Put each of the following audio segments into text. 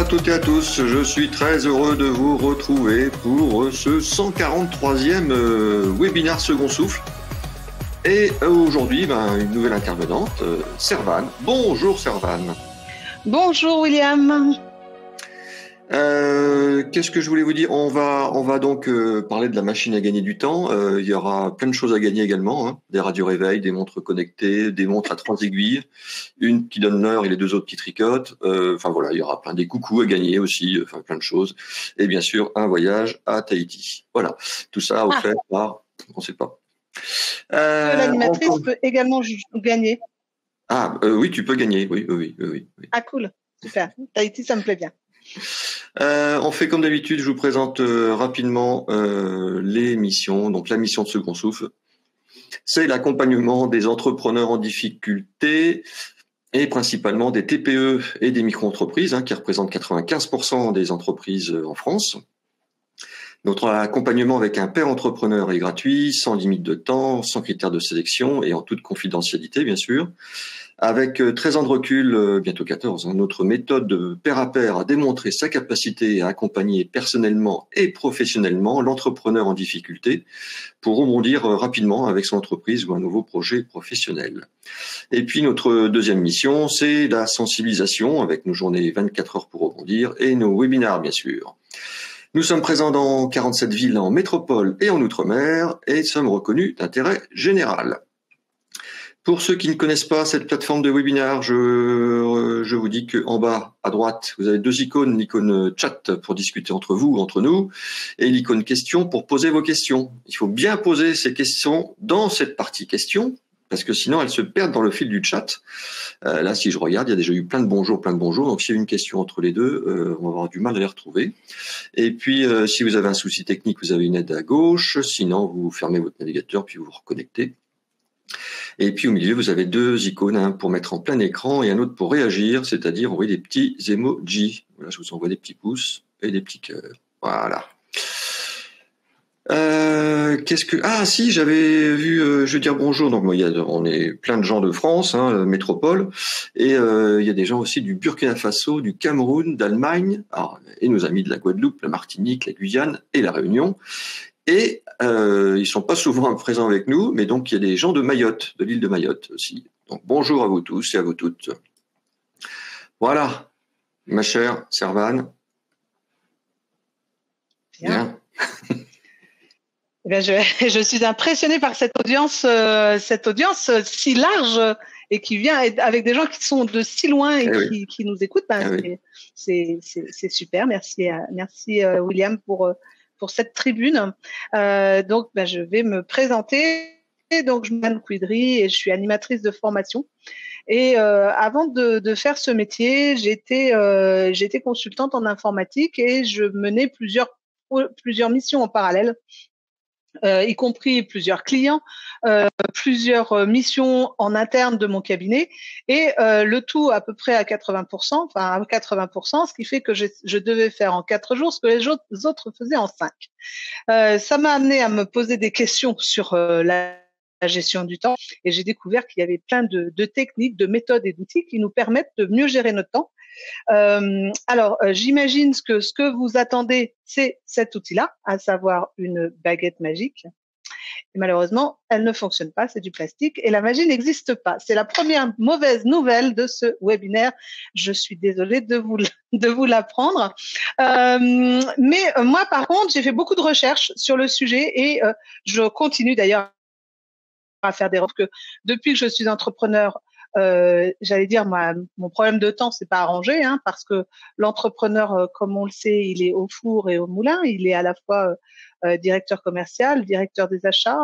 toutes et à tous, je suis très heureux de vous retrouver pour ce 143e webinaire Second Souffle. Et aujourd'hui, une nouvelle intervenante, Servane. Bonjour Servane. Bonjour William. Qu'est-ce que je voulais vous dire? On va donc parler de la machine à gagner du temps. Il y aura plein de choses à gagner également, hein. Des radios réveil, des montres connectées, des montres à 3 aiguilles, une qui donne l'heure et les deux autres qui tricotent. Enfin voilà, il y aura plein des coucous à gagner aussi, enfin plein de choses. Et bien sûr, un voyage à Tahiti. Voilà, tout ça offert par, on ne sait pas. L'animatrice peut également gagner. Oui, tu peux gagner. Oui. Ah cool, super. Tahiti, ça me plaît bien. On fait comme d'habitude, je vous présente rapidement les missions. Donc la mission de Second Souffle, c'est l'accompagnement des entrepreneurs en difficulté et principalement des TPE et des micro-entreprises, qui représentent 95% des entreprises en France. Notre accompagnement avec un pair entrepreneur est gratuit, sans limite de temps, sans critères de sélection et en toute confidentialité, bien sûr. Avec 13 ans de recul, bientôt 14, notre méthode de pair à pair a démontré sa capacité à accompagner personnellement et professionnellement l'entrepreneur en difficulté pour rebondir rapidement avec son entreprise ou un nouveau projet professionnel. Et puis notre deuxième mission, c'est la sensibilisation avec nos journées 24 heures pour rebondir et nos webinaires, bien sûr. Nous sommes présents dans 47 villes en métropole et en outre-mer et sommes reconnus d'intérêt général. Pour ceux qui ne connaissent pas cette plateforme de webinaire, je vous dis qu'en bas à droite, vous avez deux icônes, l'icône chat pour discuter entre vous, entre nous, et l'icône question pour poser vos questions. Il faut bien poser ces questions dans cette partie questions, parce que sinon elles se perdent dans le fil du chat. Là, si je regarde, il y a déjà eu plein de bonjours. Donc s'il y a une question entre les deux, on va avoir du mal à les retrouver. Et puis, si vous avez un souci technique, vous avez une aide à gauche. Sinon, vous fermez votre navigateur puis vous vous reconnectez. Et puis au milieu, vous avez deux icônes, un pour mettre en plein écran et un autre pour réagir, c'est-à-dire envoyer des petits emojis. Voilà, je vous envoie des petits pouces et des petits cœurs. Voilà. Si, j'avais vu, je veux dire bonjour. Donc, on est plein de gens de France, métropole, et il y a des gens aussi du Burkina Faso, du Cameroun, d'Allemagne, et nos amis de la Guadeloupe, la Martinique, la Guyane et la Réunion. Et ils sont pas souvent présents avec nous, mais donc il y a des gens de Mayotte, de l'île de Mayotte aussi. Donc bonjour à vous tous et à vous toutes. Voilà, ma chère Servane. Bien. Je suis impressionnée par cette audience si large et qui vient avec des gens qui sont de si loin et qui nous écoutent. C'est super. Merci William pour cette tribune. Je vais me présenter. Donc, je m'appelle Quidri et je suis animatrice de formation. Et avant de faire ce métier, j'étais consultante en informatique et je menais plusieurs missions en parallèle. Y compris plusieurs clients, plusieurs missions en interne de mon cabinet et le tout à peu près à 80%, ce qui fait que je devais faire en 4 jours ce que les autres faisaient en 5. Ça m'a amené à me poser des questions sur la gestion du temps et j'ai découvert qu'il y avait plein de techniques, de méthodes et d'outils qui nous permettent de mieux gérer notre temps. J'imagine que ce que vous attendez, c'est cet outil-là, à savoir une baguette magique. Et malheureusement, elle ne fonctionne pas, c'est du plastique et la magie n'existe pas. C'est la première mauvaise nouvelle de ce webinaire. Je suis désolée de vous l'apprendre. Mais moi, par contre, j'ai fait beaucoup de recherches sur le sujet et je continue d'ailleurs à faire des recherches que depuis que je suis entrepreneur, j'allais dire, mon problème de temps, c'est pas arrangé, parce que l'entrepreneur, comme on le sait, il est au four et au moulin. Il est à la fois directeur commercial, directeur des achats,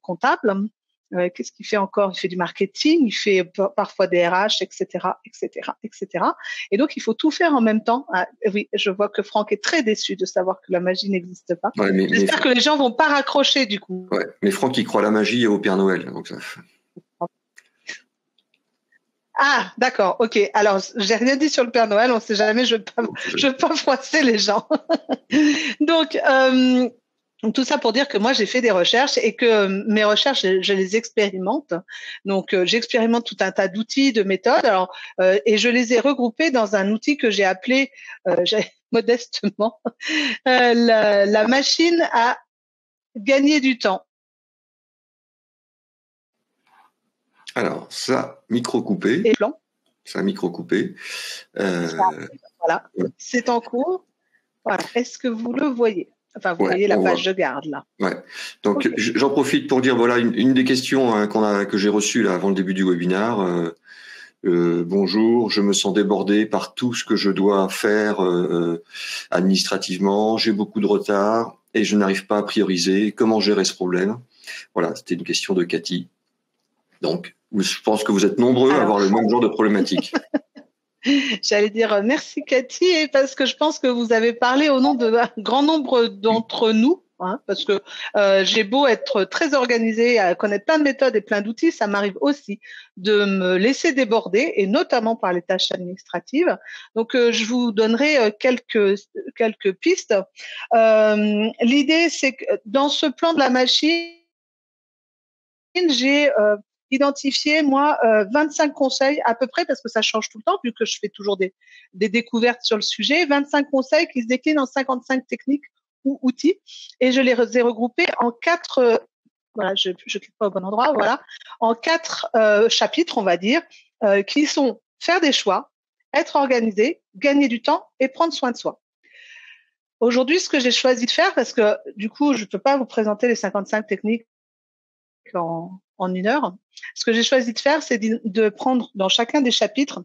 comptable. Qu'est-ce qu'il fait encore? Il fait du marketing, il fait parfois des RH, etc. Et donc, il faut tout faire en même temps. Oui, je vois que Franck est très déçu de savoir que la magie n'existe pas. Ouais, j'espère que les gens vont pas raccrocher du coup. Ouais, mais Franck, il croit à la magie et au Père Noël. Donc ça... Ah, d'accord, ok. Alors, j'ai rien dit sur le Père Noël, on ne sait jamais, je veux pas froisser les gens. Donc, Donc, tout ça pour dire que moi, j'ai fait des recherches et que mes recherches, je les expérimente. Donc, j'expérimente tout un tas d'outils, de méthodes. Alors, et je les ai regroupés dans un outil que j'ai appelé, modestement, la machine à gagner du temps. Alors, ça, micro coupé. Et plan. Ça, micro coupé. Voilà, ouais. C'est en cours. Voilà. Est-ce que vous le voyez? Enfin, vous voyez la page, je garde là. Ouais. Donc, okay. J'en profite pour dire, voilà, une des questions que j'ai reçues là avant le début du webinaire. Bonjour, je me sens débordé par tout ce que je dois faire administrativement. J'ai beaucoup de retard et je n'arrive pas à prioriser. Comment gérer ce problème? Voilà, c'était une question de Cathy. Donc, je pense que vous êtes nombreux à avoir le même genre de problématique. J'allais dire merci Cathy, parce que je pense que vous avez parlé au nom d'un grand nombre d'entre nous, hein, parce que j'ai beau être très organisée, à connaître plein de méthodes et plein d'outils, ça m'arrive aussi de me laisser déborder, et notamment par les tâches administratives. Donc, je vous donnerai quelques pistes. L'idée, c'est que dans ce plan de la machine, j'ai identifié, moi, 25 conseils à peu près, parce que ça change tout le temps, vu que je fais toujours des découvertes sur le sujet, 25 conseils qui se déclinent en 55 techniques ou outils, et je les ai regroupés en 4, voilà, je clique pas au bon endroit, voilà, en 4 chapitres, on va dire, qui sont faire des choix, être organisé, gagner du temps et prendre soin de soi. Aujourd'hui, ce que j'ai choisi de faire, parce que du coup, je ne peux pas vous présenter les 55 techniques en 1 heure. Ce que j'ai choisi de faire, c'est de prendre dans chacun des chapitres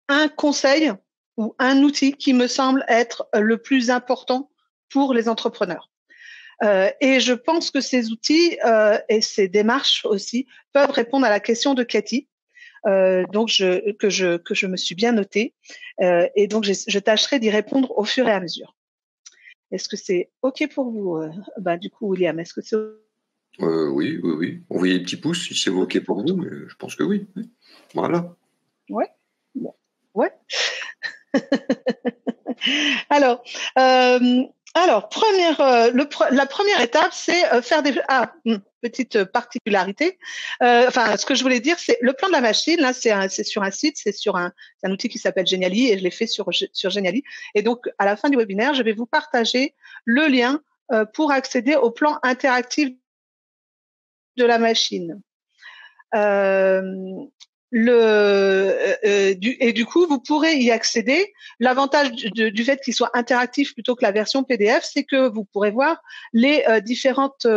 un conseil ou un outil qui me semble être le plus important pour les entrepreneurs. Et je pense que ces outils et ces démarches aussi peuvent répondre à la question de Cathy. Donc que je me suis bien notée, et donc je tâcherai d'y répondre au fur et à mesure. Est-ce que c'est OK pour vous, du coup, William? Est-ce que c'est oui. Envoyez des petits pouces si c'est OK pour vous, mais je pense que oui. Voilà. Ouais. Bon. Ouais. Alors, la première étape, c'est faire des... petite particularité. Ce que je voulais dire, c'est le plan de la machine. Là, c'est sur un site, c'est un outil qui s'appelle Geniali, et je l'ai fait sur Geniali. Et donc, à la fin du webinaire, je vais vous partager le lien pour accéder au plan interactif de la machine. Et du coup, vous pourrez y accéder. L'avantage du fait qu'il soit interactif plutôt que la version PDF, c'est que vous pourrez voir les différentes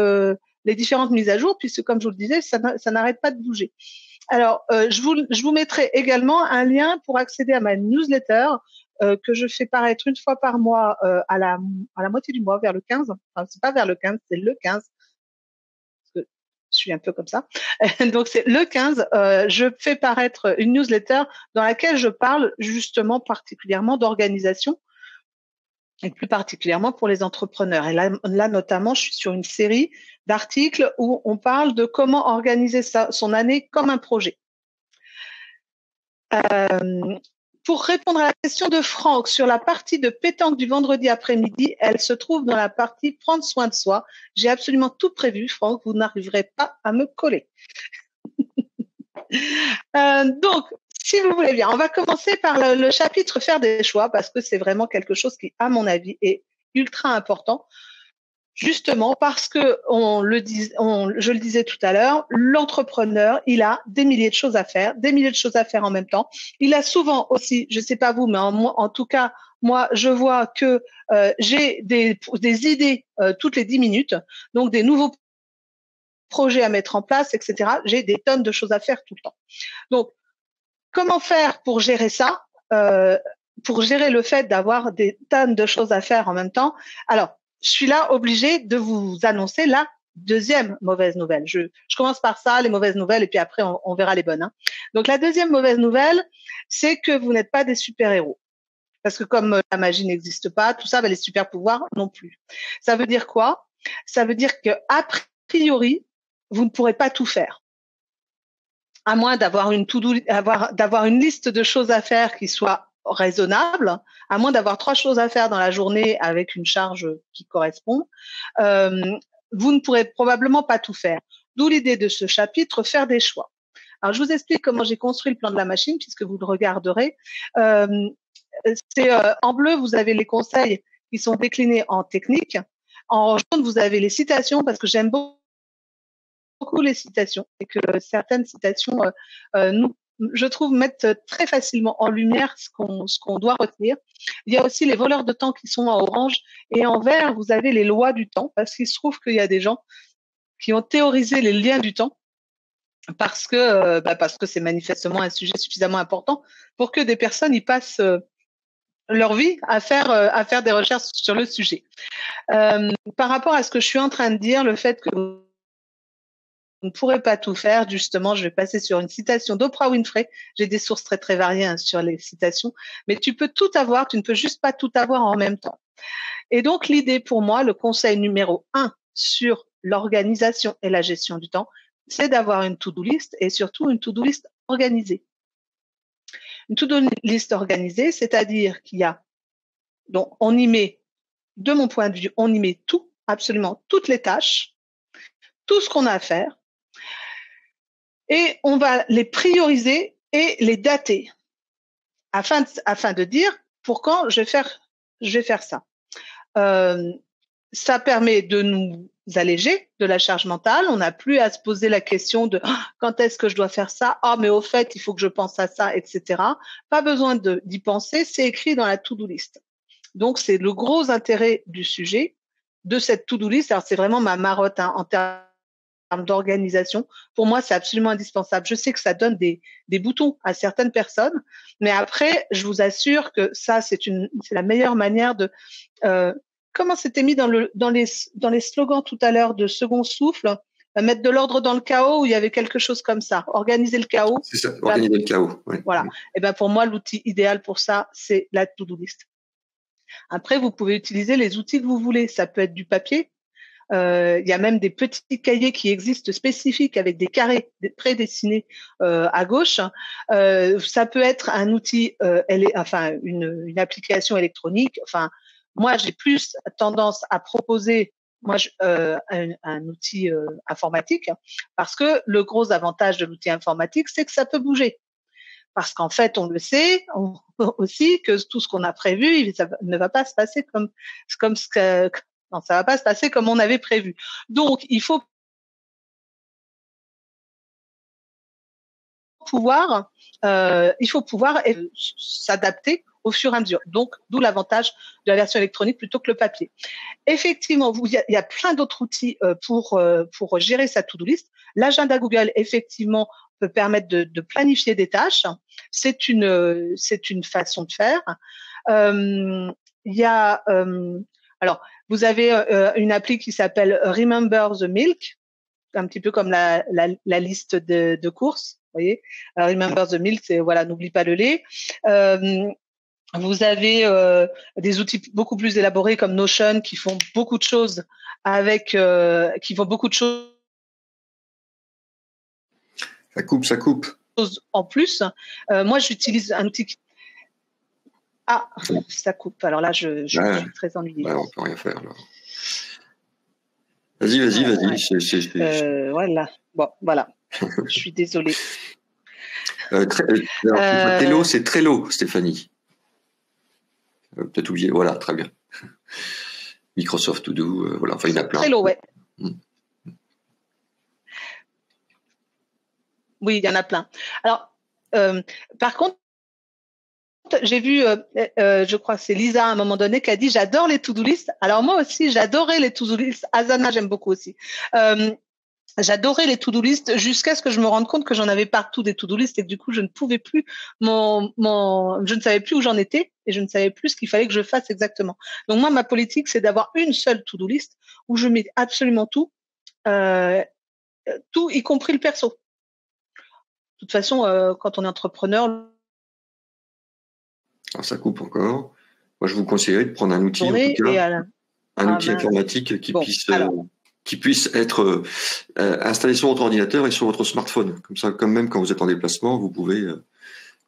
mises à jour, puisque, comme je vous le disais, ça n'arrête pas de bouger. Alors, je vous mettrai également un lien pour accéder à ma newsletter que je fais paraître une fois par mois à la moitié du mois, vers le 15. Enfin, c'est pas vers le 15, c'est le 15. Je suis un peu comme ça. Donc, c'est le 15, je fais paraître une newsletter dans laquelle je parle justement particulièrement d'organisation, et plus particulièrement pour les entrepreneurs. Et là, notamment, je suis sur une série d'articles où on parle de comment organiser son année comme un projet. Pour répondre à la question de Franck sur la partie de pétanque du vendredi après-midi, elle se trouve dans la partie prendre soin de soi. J'ai absolument tout prévu, Franck, vous n'arriverez pas à me coller. Donc, si vous voulez bien, on va commencer par le chapitre faire des choix, parce que c'est vraiment quelque chose qui, à mon avis, est ultra important. Justement parce que je le disais tout à l'heure, l'entrepreneur, il a des milliers de choses à faire, en même temps. Il a souvent aussi, je ne sais pas vous, mais en tout cas, moi, je vois que j'ai des idées toutes les 10 minutes, donc des nouveaux projets à mettre en place, etc. J'ai des tonnes de choses à faire tout le temps. Donc, comment faire pour gérer ça, pour gérer le fait d'avoir des tonnes de choses à faire en même temps? Alors, je suis là obligée de vous annoncer la deuxième mauvaise nouvelle. Je commence par ça, les mauvaises nouvelles, et puis après, on verra les bonnes. Hein. Donc, la deuxième mauvaise nouvelle, c'est que vous n'êtes pas des super-héros. Parce que comme la magie n'existe pas, tout ça, les super-pouvoirs non plus. Ça veut dire quoi? Ça veut dire que a priori, vous ne pourrez pas tout faire. À moins d'avoir une liste de choses à faire qui soit raisonnable, à moins d'avoir 3 choses à faire dans la journée avec une charge qui correspond, vous ne pourrez probablement pas tout faire. D'où l'idée de ce chapitre, faire des choix. Alors, je vous explique comment j'ai construit le plan de la machine, puisque vous le regarderez. En bleu, vous avez les conseils qui sont déclinés en technique. En jaune, vous avez les citations, parce que j'aime beaucoup les citations, et que certaines citations, je trouve, mettent très facilement en lumière ce qu'on doit retenir. Il y a aussi les voleurs de temps qui sont en orange, et en vert, vous avez les lois du temps, parce qu'il se trouve qu'il y a des gens qui ont théorisé les liens du temps, parce que c'est manifestement un sujet suffisamment important pour que des personnes y passent leur vie à faire des recherches sur le sujet. Par rapport à ce que je suis en train de dire, le fait que vous ne pourrez pas tout faire, justement, je vais passer sur une citation d'Oprah Winfrey. J'ai des sources très très variées sur les citations, mais tu peux tout avoir, tu ne peux juste pas tout avoir en même temps. Et donc l'idée pour moi, le conseil numéro 1 sur l'organisation et la gestion du temps, c'est d'avoir une to-do list et surtout une to-do list organisée. Une to-do list organisée, c'est-à-dire qu'il y a, donc on y met, de mon point de vue, on y met tout, absolument toutes les tâches, tout ce qu'on a à faire, et on va les prioriser et les dater, afin de dire pour quand je vais faire ça. Ça permet de nous alléger de la charge mentale. On n'a plus à se poser la question de quand est-ce que je dois faire ça. Ah, mais au fait, il faut que je pense à ça, etc. Pas besoin d'y penser. C'est écrit dans la to-do list. Donc, c'est le gros intérêt du sujet de cette to-do list. Alors, c'est vraiment ma marotte en termes d'organisation. Pour moi, c'est absolument indispensable. Je sais que ça donne des boutons à certaines personnes, mais après, je vous assure que ça, c'est la meilleure manière de comment c'était mis dans les slogans tout à l'heure de Second Souffle, mettre de l'ordre dans le chaos, où il y avait quelque chose comme ça, organiser le chaos. C'est ça, organiser le chaos. Oui. Voilà. Et ben pour moi, l'outil idéal pour ça, c'est la to-do list. Après, vous pouvez utiliser les outils que vous voulez. Ça peut être du papier. Il y a même des petits cahiers qui existent spécifiques avec des carrés prédessinés à gauche. Ça peut être un outil, une application électronique. Enfin, moi, j'ai plus tendance à proposer un outil informatique, parce que le gros avantage de l'outil informatique, c'est que ça peut bouger. Parce qu'en fait, on le sait aussi que tout ce qu'on a prévu, ça ne va pas se passer non, ça va pas se passer comme on avait prévu. Donc, il faut pouvoir s'adapter au fur et à mesure. Donc, d'où l'avantage de la version électronique plutôt que le papier. Effectivement, il y a plein d'autres outils pour gérer sa to-do list. L'agenda Google, effectivement, peut permettre de planifier des tâches. C'est une façon de faire. Il y a alors, vous avez une appli qui s'appelle Remember the Milk, un petit peu comme la liste de courses. Vous voyez, Remember the Milk, c'est voilà, n'oublie pas le lait. Vous avez des outils beaucoup plus élaborés comme Notion qui font beaucoup de choses Ça coupe. En plus, moi, j'utilise un outil Ah, ça coupe. Alors là, je suis très ennuyée. On peut rien faire. Alors. Vas-y. Voilà. Bon, voilà. Je suis désolée. Trello, c'est Trello, Stéphanie. Peut-être oublié. Voilà, très bien. Microsoft To Do, voilà. Enfin, il y en a plein. Trello, ouais. Oui, il y en a plein. Alors, par contre, j'ai vu, je crois que c'est Lisa à un moment donné qui a dit j'adore les to-do list. Alors moi aussi, j'adorais les to-do list. Asana, j'aime beaucoup aussi. J'adorais les to-do list jusqu'à ce que je me rende compte que j'en avais partout des to-do list et que du coup, je ne pouvais plus je ne savais plus où j'en étais et je ne savais plus ce qu'il fallait que je fasse exactement. Donc moi, ma politique, c'est d'avoir une seule to-do list où je mets absolument tout, y compris le perso. De toute façon, quand on est entrepreneur, alors ça coupe encore. Moi, je vous conseillerais de prendre un outil, outil informatique qui puisse être installé sur votre ordinateur et sur votre smartphone. Comme ça, même quand vous êtes en déplacement, vous pouvez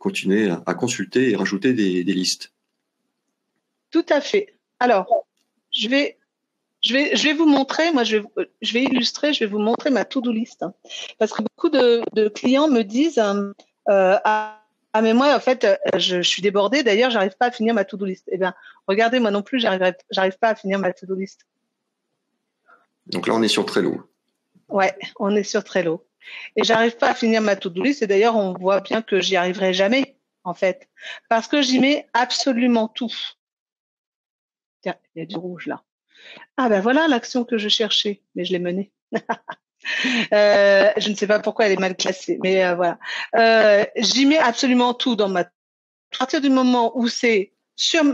continuer à consulter et rajouter des listes. Tout à fait. Alors, je vais vous montrer, moi je vais illustrer, je vais vous montrer ma to-do list. Parce que beaucoup de clients me disent mais moi en fait je suis débordée, d'ailleurs j'arrive pas à finir ma to-do list. Eh bien, regardez, moi non plus j'arrive pas à finir ma to-do list. Donc là on est sur Trello. Ouais, on est sur Trello. Et j'arrive pas à finir ma to-do list, et d'ailleurs on voit bien que j'y arriverai jamais en fait. Parce que j'y mets absolument tout. Tiens, il y a du rouge là. Ah ben voilà l'action que je cherchais, mais je l'ai menée. Je ne sais pas pourquoi elle est mal classée, mais voilà. J'y mets absolument tout dans à partir du moment où c'est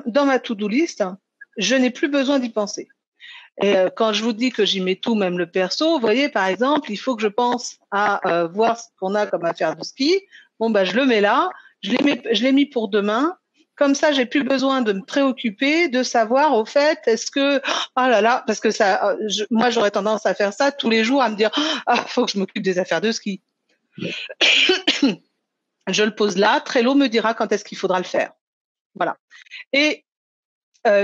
dans ma to-do list, je n'ai plus besoin d'y penser. Et quand je vous dis que j'y mets tout, même le perso, vous voyez, par exemple, il faut que je pense à voir ce qu'on a comme affaire de ski. Bon, ben, je le mets là, je l'ai mis pour demain. Comme ça, j'ai plus besoin de me préoccuper, de savoir au fait, est-ce que, oh là là, parce que ça, moi, j'aurais tendance à faire ça tous les jours, à me dire, faut que je m'occupe des affaires de ski. Je le pose là, Trello me dira quand est-ce qu'il faudra le faire. Voilà. Et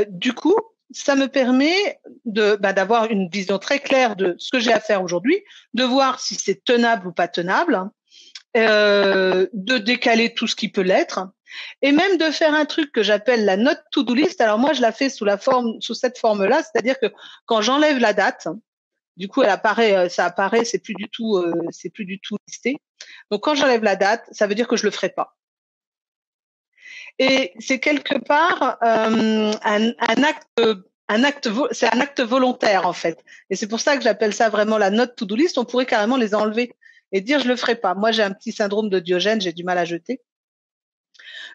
du coup, ça me permet d'avoir une vision très claire de ce que j'ai à faire aujourd'hui, de voir si c'est tenable ou pas tenable, de décaler tout ce qui peut l'être, et même de faire un truc que j'appelle la note to-do list. Alors moi, je la fais sous cette forme-là, c'est-à-dire que quand j'enlève la date, du coup, ça apparaît, c'est plus du tout listé. Donc quand j'enlève la date, ça veut dire que je le ferai pas. Et c'est quelque part c'est un acte volontaire en fait. Et c'est pour ça que j'appelle ça vraiment la note to-do list. On pourrait carrément les enlever et dire je le ferai pas. Moi, j'ai un petit syndrome de Diogène, j'ai du mal à jeter.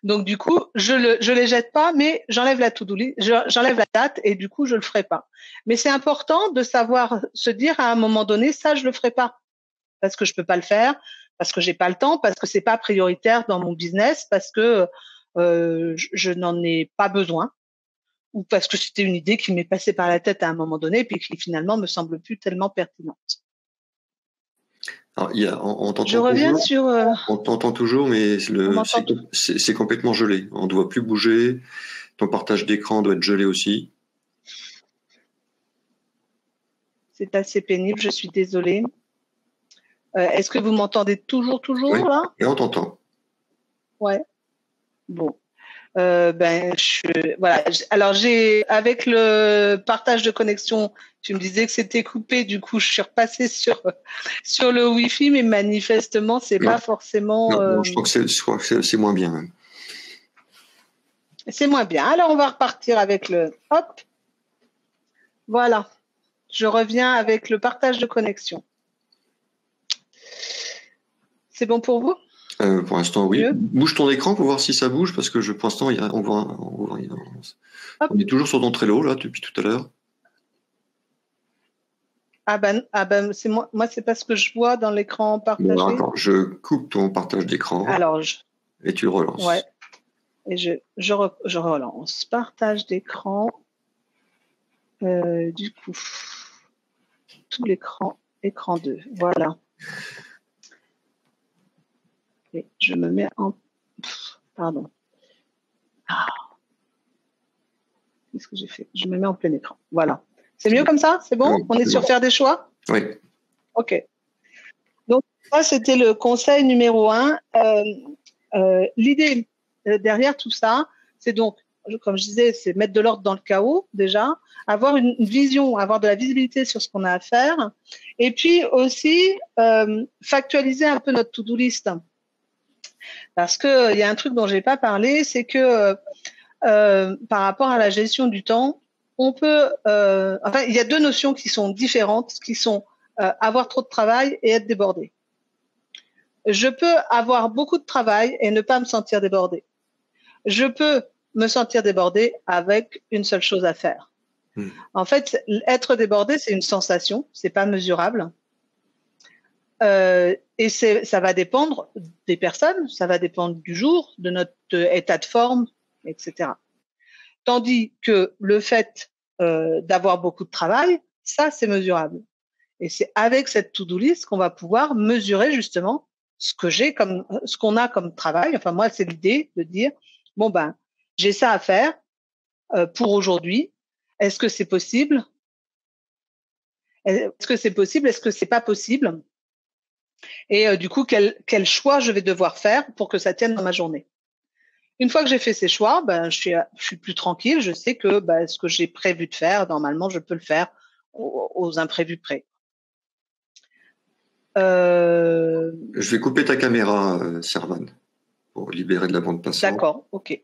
Donc du coup, je les jette pas, mais j'enlève la to-do list, j'enlève la date et du coup, je le ferai pas. Mais c'est important de savoir se dire à un moment donné, ça, je le ferai pas parce que je peux pas le faire, parce que j'ai pas le temps, parce que c'est pas prioritaire dans mon business, parce que je n'en ai pas besoin, ou parce que c'était une idée qui m'est passée par la tête à un moment donné, puis qui finalement me semble plus tellement pertinente. Alors, on t'entend je reviens toujours, sur. On t'entend toujours, mais c'est complètement gelé. On ne doit plus bouger. Ton partage d'écran doit être gelé aussi. C'est assez pénible, je suis désolée. Est-ce que vous m'entendez toujours oui, là? Et on t'entend. Ouais. Bon. Voilà. Alors avec le partage de connexion, tu me disais que c'était coupé, du coup je suis repassée sur le Wi-Fi, mais manifestement c'est pas forcément. Non, je crois que c'est moins bien. Même. C'est moins bien. Alors on va repartir avec hop. Voilà. Je reviens avec le partage de connexion. C'est bon pour vous? Pour l'instant, oui. Bouge ton écran pour voir si ça bouge, parce que pour l'instant, on est toujours sur ton Trello, là, depuis tout à l'heure. Ah ben, c'est moi c'est pas ce que je vois dans l'écran partagé. Bon, attends, je coupe ton partage d'écran. Alors, et tu le relances. Ouais. Et je relance. Partage d'écran. Du coup, tout l'écran, écran 2. Voilà. Et je me mets en. Pardon. Qu'est-ce que j'ai fait? Je me mets en plein écran. Voilà. C'est mieux comme ça? C'est bon? On est sur faire des choix? Oui. OK. Donc, ça, c'était le conseil numéro 1. L'idée derrière tout ça, c'est donc, comme je disais, c'est mettre de l'ordre dans le chaos, déjà, avoir une vision, avoir de la visibilité sur ce qu'on a à faire, et puis aussi factualiser un peu notre to-do list. Parce qu'il y a un truc dont je n'ai pas parlé, c'est que par rapport à la gestion du temps, on peut, il y a deux notions qui sont différentes, qui sont avoir trop de travail et être débordé. Je peux avoir beaucoup de travail et ne pas me sentir débordé. Je peux me sentir débordé avec une seule chose à faire. En fait, être débordé, c'est une sensation, c'est pas mesurable. Et ça va dépendre des personnes, ça va dépendre du jour, de notre état de forme, etc. Tandis que le fait d'avoir beaucoup de travail, ça, c'est mesurable. Et c'est avec cette to-do list qu'on va pouvoir mesurer justement ce qu'on a comme travail. Enfin, moi, c'est l'idée de dire, bon, ben, j'ai ça à faire pour aujourd'hui. Est-ce que c'est possible? Est-ce que c'est possible? Est-ce que c'est pas possible? Et du coup, quel choix je vais devoir faire pour que ça tienne dans ma journée? Une fois que j'ai fait ces choix, ben, je suis plus tranquille. Je sais que ben, ce que j'ai prévu de faire, normalement, je peux le faire aux imprévus près. Je vais couper ta caméra, Servan, pour libérer de la bande passante. D'accord, ok.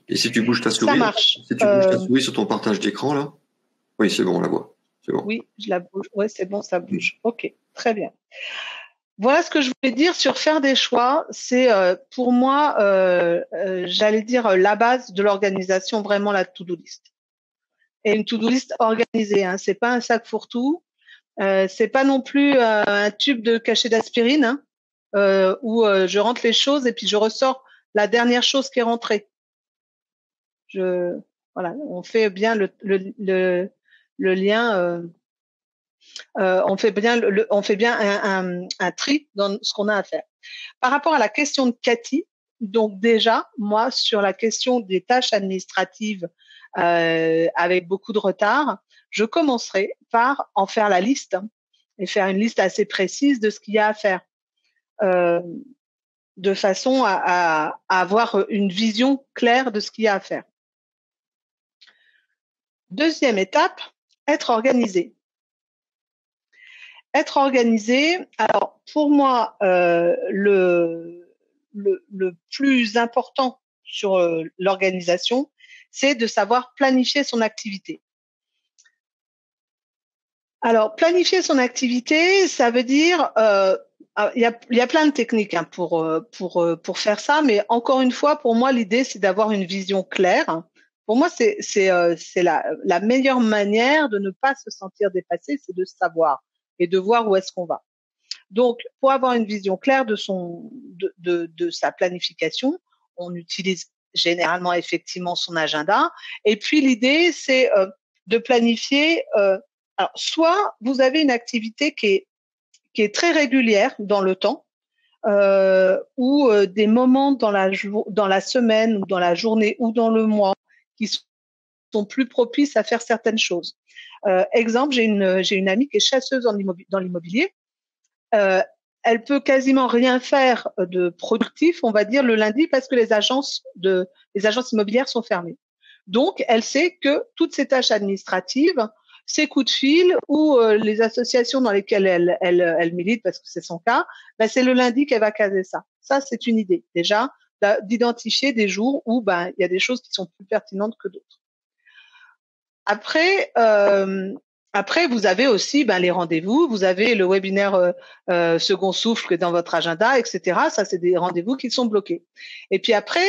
Et si tu bouges ta souris, ça marche. Si tu bouges ta souris sur ton partage d'écran, là, oui, c'est bon, on la voit. C'est bon. Oui, je la bouge. Ouais, c'est bon, ça bouge. Ok, très bien. Voilà ce que je voulais dire sur faire des choix. C'est pour moi, j'allais dire la base de l'organisation, vraiment la to-do list. Et une to-do list organisée. Hein. C'est pas un sac fourre-tout. C'est pas non plus un tube de cachet d'aspirine hein, où je rentre les choses et puis je ressors la dernière chose qui est rentrée. Voilà, on fait bien le lien. On fait bien un tri dans ce qu'on a à faire. Par rapport à la question de Cathy, donc déjà, moi, sur la question des tâches administratives avec beaucoup de retard, je commencerai par en faire la liste et faire une liste assez précise de ce qu'il y a à faire, de façon à avoir une vision claire de ce qu'il y a à faire. Deuxième étape, être organisé. Être organisé, alors pour moi, le plus important sur l'organisation, c'est de savoir planifier son activité. Alors, planifier son activité, ça veut dire, il y a plein de techniques hein, pour faire ça, mais encore une fois, pour moi, l'idée, c'est d'avoir une vision claire. Pour moi, c'est la meilleure manière de ne pas se sentir dépassé, c'est de savoir et de voir où est-ce qu'on va. Donc, pour avoir une vision claire de sa planification, on utilise généralement effectivement son agenda. Et puis l'idée, c'est de planifier. Alors, soit vous avez une activité qui est très régulière dans le temps, ou des moments dans la semaine ou dans la journée ou dans le mois qui sont plus propices à faire certaines choses. Exemple, j'ai une amie qui est chasseuse dans l'immobilier. Elle peut quasiment rien faire de productif, on va dire, le lundi parce que les agences immobilières sont fermées. Donc, elle sait que toutes ces tâches administratives, ses coups de fil ou les associations dans lesquelles elle milite, parce que c'est son cas, ben, c'est le lundi qu'elle va caser ça. Ça, c'est une idée déjà d'identifier des jours où ben il y a des choses qui sont plus pertinentes que d'autres. Après, vous avez aussi ben, les rendez-vous, vous avez le webinaire Second Souffle dans votre agenda, etc. Ça, c'est des rendez-vous qui sont bloqués. Et puis après,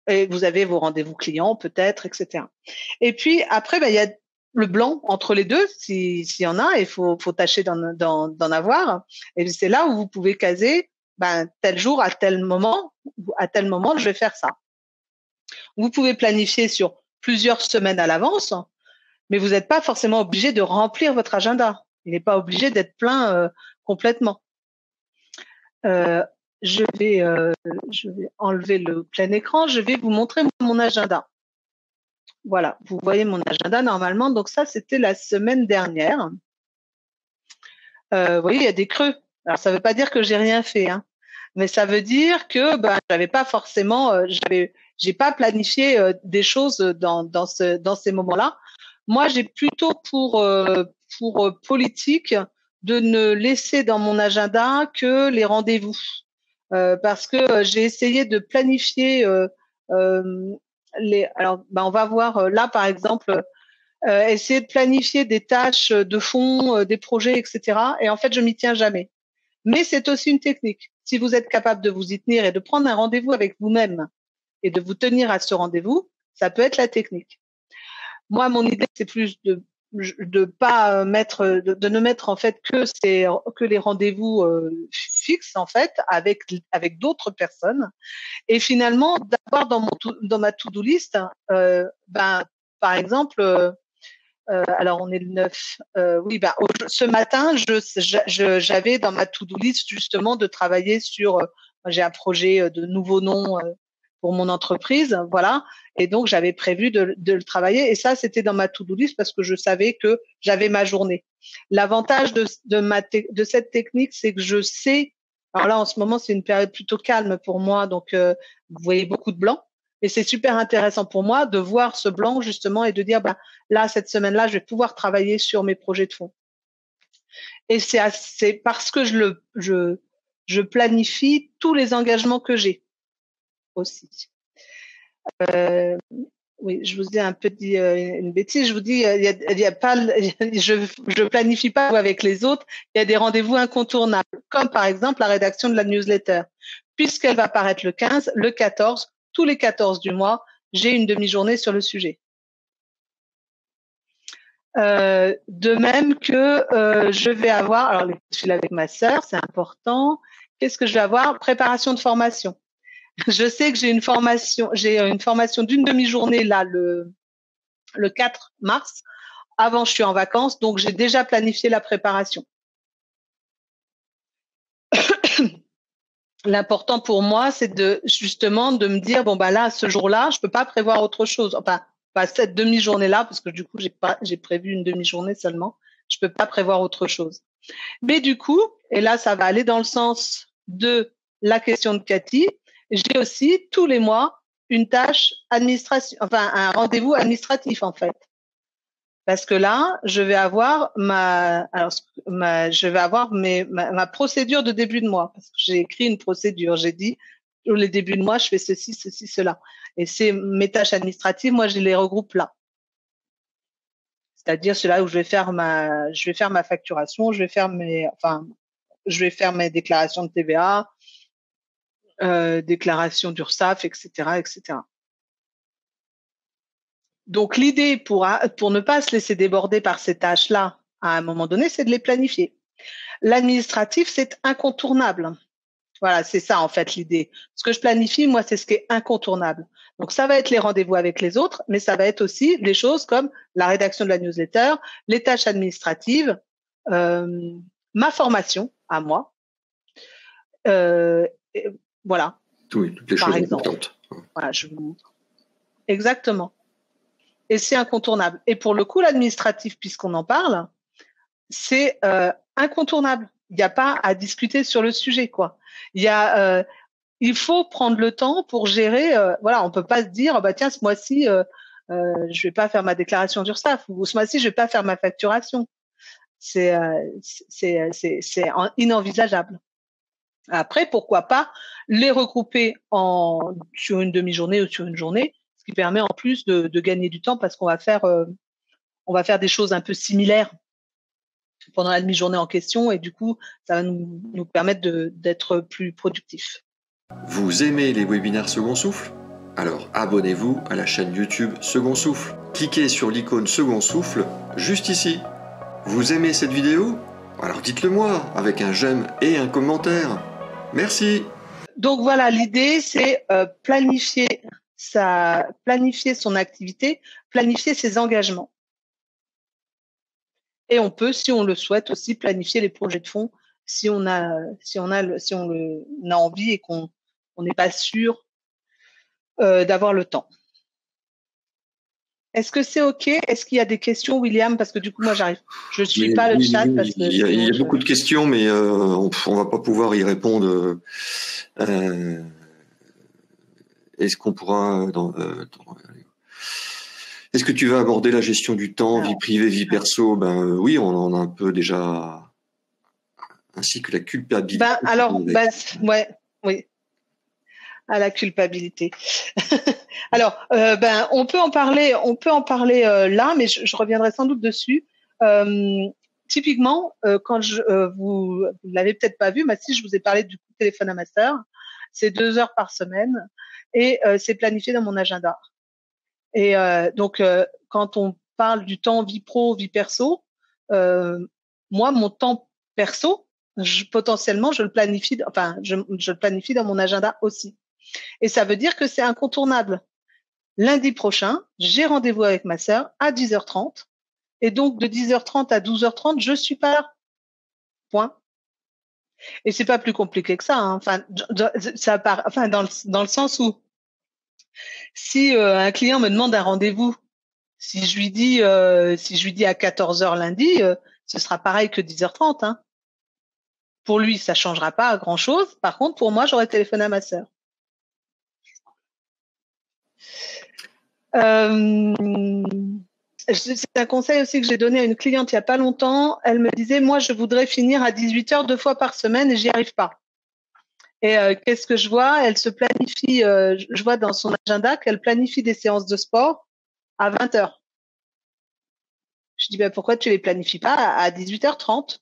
vous avez vos rendez-vous clients peut-être, etc. Et puis après, ben, il y a le blanc entre les deux, s'il y en a, il faut tâcher d'en avoir. Et c'est là où vous pouvez caser ben, tel jour, à tel moment, je vais faire ça. Vous pouvez planifier sur plusieurs semaines à l'avance, mais vous n'êtes pas forcément obligé de remplir votre agenda. Il n'est pas obligé d'être plein complètement. Je vais enlever le plein écran. Je vais vous montrer mon agenda. Voilà, vous voyez mon agenda normalement. Donc ça, c'était la semaine dernière. Vous voyez, il y a des creux. Alors ça ne veut pas dire que j'ai rien fait, hein, mais ça veut dire que ben j'avais pas forcément, j'ai pas planifié des choses dans ces moments-là. Moi, j'ai plutôt pour politique de ne laisser dans mon agenda que les rendez-vous, parce que j'ai essayé de planifier alors, ben, on va voir là, par exemple, essayer de planifier des tâches de fond, des projets, etc. Et en fait, je m'y tiens jamais. Mais c'est aussi une technique. Si vous êtes capable de vous y tenir et de prendre un rendez-vous avec vous-même et de vous tenir à ce rendez-vous, ça peut être la technique. Moi, mon idée, c'est plus de pas mettre, de ne mettre en fait que les rendez-vous fixes en fait avec d'autres personnes, et finalement d'avoir dans ma to-do list, ben par exemple, alors on est le 9. Oui, ce matin, j'avais dans ma to-do list justement de travailler sur. J'ai un projet de nouveau nom pour mon entreprise, voilà. Et donc j'avais prévu de le travailler. Et ça, c'était dans ma to-do list parce que je savais que j'avais ma journée. L'avantage de cette technique, c'est que je sais. Alors là, en ce moment, c'est une période plutôt calme pour moi, donc vous voyez beaucoup de blanc. Et c'est super intéressant pour moi de voir ce blanc justement et de dire, là, cette semaine-là, je vais pouvoir travailler sur mes projets de fond. Et c'est parce que je planifie tous les engagements que j'ai aussi. Oui, je vous ai un peu dit une bêtise. Je vous dis, il y a pas, je planifie pas avec les autres. Il y a des rendez-vous incontournables, comme par exemple la rédaction de la newsletter, puisqu'elle va paraître le 15, le 14. Tous les 14 du mois, j'ai une demi-journée sur le sujet. De même que je vais avoir, alors les coups de fil avec ma sœur, c'est important. Qu'est-ce que je vais avoir? Préparation de formation. Je sais que j'ai une formation d'une demi-journée là le 4 mars. Avant, je suis en vacances, donc j'ai déjà planifié la préparation. L'important pour moi, c'est justement de me dire, là, ce jour-là, je peux pas prévoir autre chose. Enfin, pas cette demi-journée-là, parce que du coup, j'ai prévu une demi-journée seulement. Je peux pas prévoir autre chose. Mais du coup, et là, ça va aller dans le sens de la question de Cathy, j'ai aussi tous les mois une tâche administrative, enfin, un rendez-vous administratif, en fait. Parce que là, je vais avoir ma procédure de début de mois. Parce que j'ai écrit une procédure. J'ai dit, au début de mois, je fais ceci, cela. Et c'est mes tâches administratives, moi, je les regroupe là. C'est-à-dire, c'est là où je vais faire ma facturation, je vais faire mes déclarations de TVA, déclarations d'URSSAF, etc., etc. Donc, l'idée pour ne pas se laisser déborder par ces tâches-là, à un moment donné, c'est de les planifier. L'administratif, c'est incontournable. Voilà, c'est ça en fait l'idée. Ce que je planifie, moi, c'est ce qui est incontournable. Donc, ça va être les rendez-vous avec les autres, mais ça va être aussi les choses comme la rédaction de la newsletter, les tâches administratives, ma formation à moi. Voilà. Oui, toutes les choses importantes. Voilà, je vous montre. Exactement. Et c'est incontournable. Et pour le coup, l'administratif, puisqu'on en parle, c'est incontournable. Il n'y a pas à discuter sur le sujet, quoi. Il faut prendre le temps pour gérer. On peut pas se dire, tiens, ce mois-ci, je vais pas faire ma déclaration d'URSSAF ou ce mois-ci, je vais pas faire ma facturation. C'est inenvisageable. Après, pourquoi pas les regrouper sur une demi-journée ou sur une journée, ce qui permet en plus de gagner du temps parce qu'on va faire des choses un peu similaires pendant la demi-journée en question et du coup, ça va nous permettre d'être plus productifs. Vous aimez les webinaires Second Souffle? Alors abonnez-vous à la chaîne YouTube Second Souffle. Cliquez sur l'icône Second Souffle juste ici. Vous aimez cette vidéo? Alors dites-le moi avec un j'aime et un commentaire. Merci. Donc voilà, l'idée c'est planifier son activité, planifier ses engagements. Et on peut, si on le souhaite, aussi planifier les projets de fond si on a envie et qu'on n'est pas sûr d'avoir le temps. Est-ce que c'est OK? Est-ce qu'il y a des questions, William? Parce que du coup, moi, je suis pas le chat. Parce que il y a beaucoup de questions, mais on va pas pouvoir y répondre. Est-ce qu'on pourra est-ce que tu vas aborder la gestion du temps, vie privée, vie perso? Oui, on en a un peu déjà, ainsi que la culpabilité. Ouais, oui. À la culpabilité. Alors, on peut en parler là, mais je reviendrai sans doute dessus. Typiquement, quand vous l'avez peut-être pas vu, mais si je vous ai parlé du coup de téléphone à ma sœur, c'est 2 heures par semaine et c'est planifié dans mon agenda. Et donc, quand on parle du temps vie pro, vie perso, moi, mon temps perso, potentiellement, je le planifie dans mon agenda aussi. Et ça veut dire que c'est incontournable. Lundi prochain, j'ai rendez-vous avec ma sœur à 10h30 Et donc, de 10h30 à 12h30, je suis pas là. Point. Et c'est pas plus compliqué que ça. Hein. Enfin, ça part, enfin, dans le sens où, si un client me demande un rendez-vous, si je lui dis à 14h lundi, ce sera pareil que 10h30. Hein. Pour lui, ça changera pas grand-chose. Par contre, pour moi, j'aurais téléphoné à ma sœur. C'est un conseil aussi que j'ai donné à une cliente il y a pas longtemps. Elle me disait, moi, je voudrais finir à 18h 2 fois par semaine et j'y arrive pas. Et qu'est-ce que je vois? Elle se planifie, je vois dans son agenda qu'elle planifie des séances de sport à 20h. Je dis, ben, pourquoi tu les planifies pas à 18h30?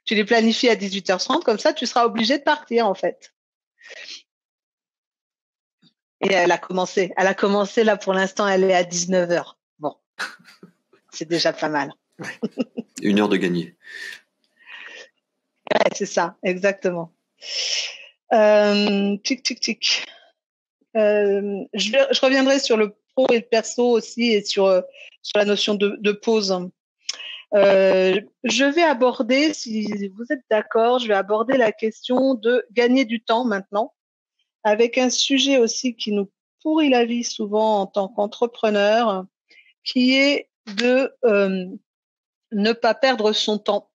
Tu les planifies à 18h30, comme ça, tu seras obligé de partir, en fait. Et elle a commencé là pour l'instant, elle est à 19h. Bon, c'est déjà pas mal. 1 heure de gagner. Ouais, c'est ça, exactement. Tic. Je reviendrai sur le pro et le perso aussi et sur la notion de pause. Je vais aborder, si vous êtes d'accord, je vais aborder la question de gagner du temps maintenant, avec un sujet aussi qui nous pourrit la vie souvent en tant qu'entrepreneur, qui est de ne pas perdre son temps.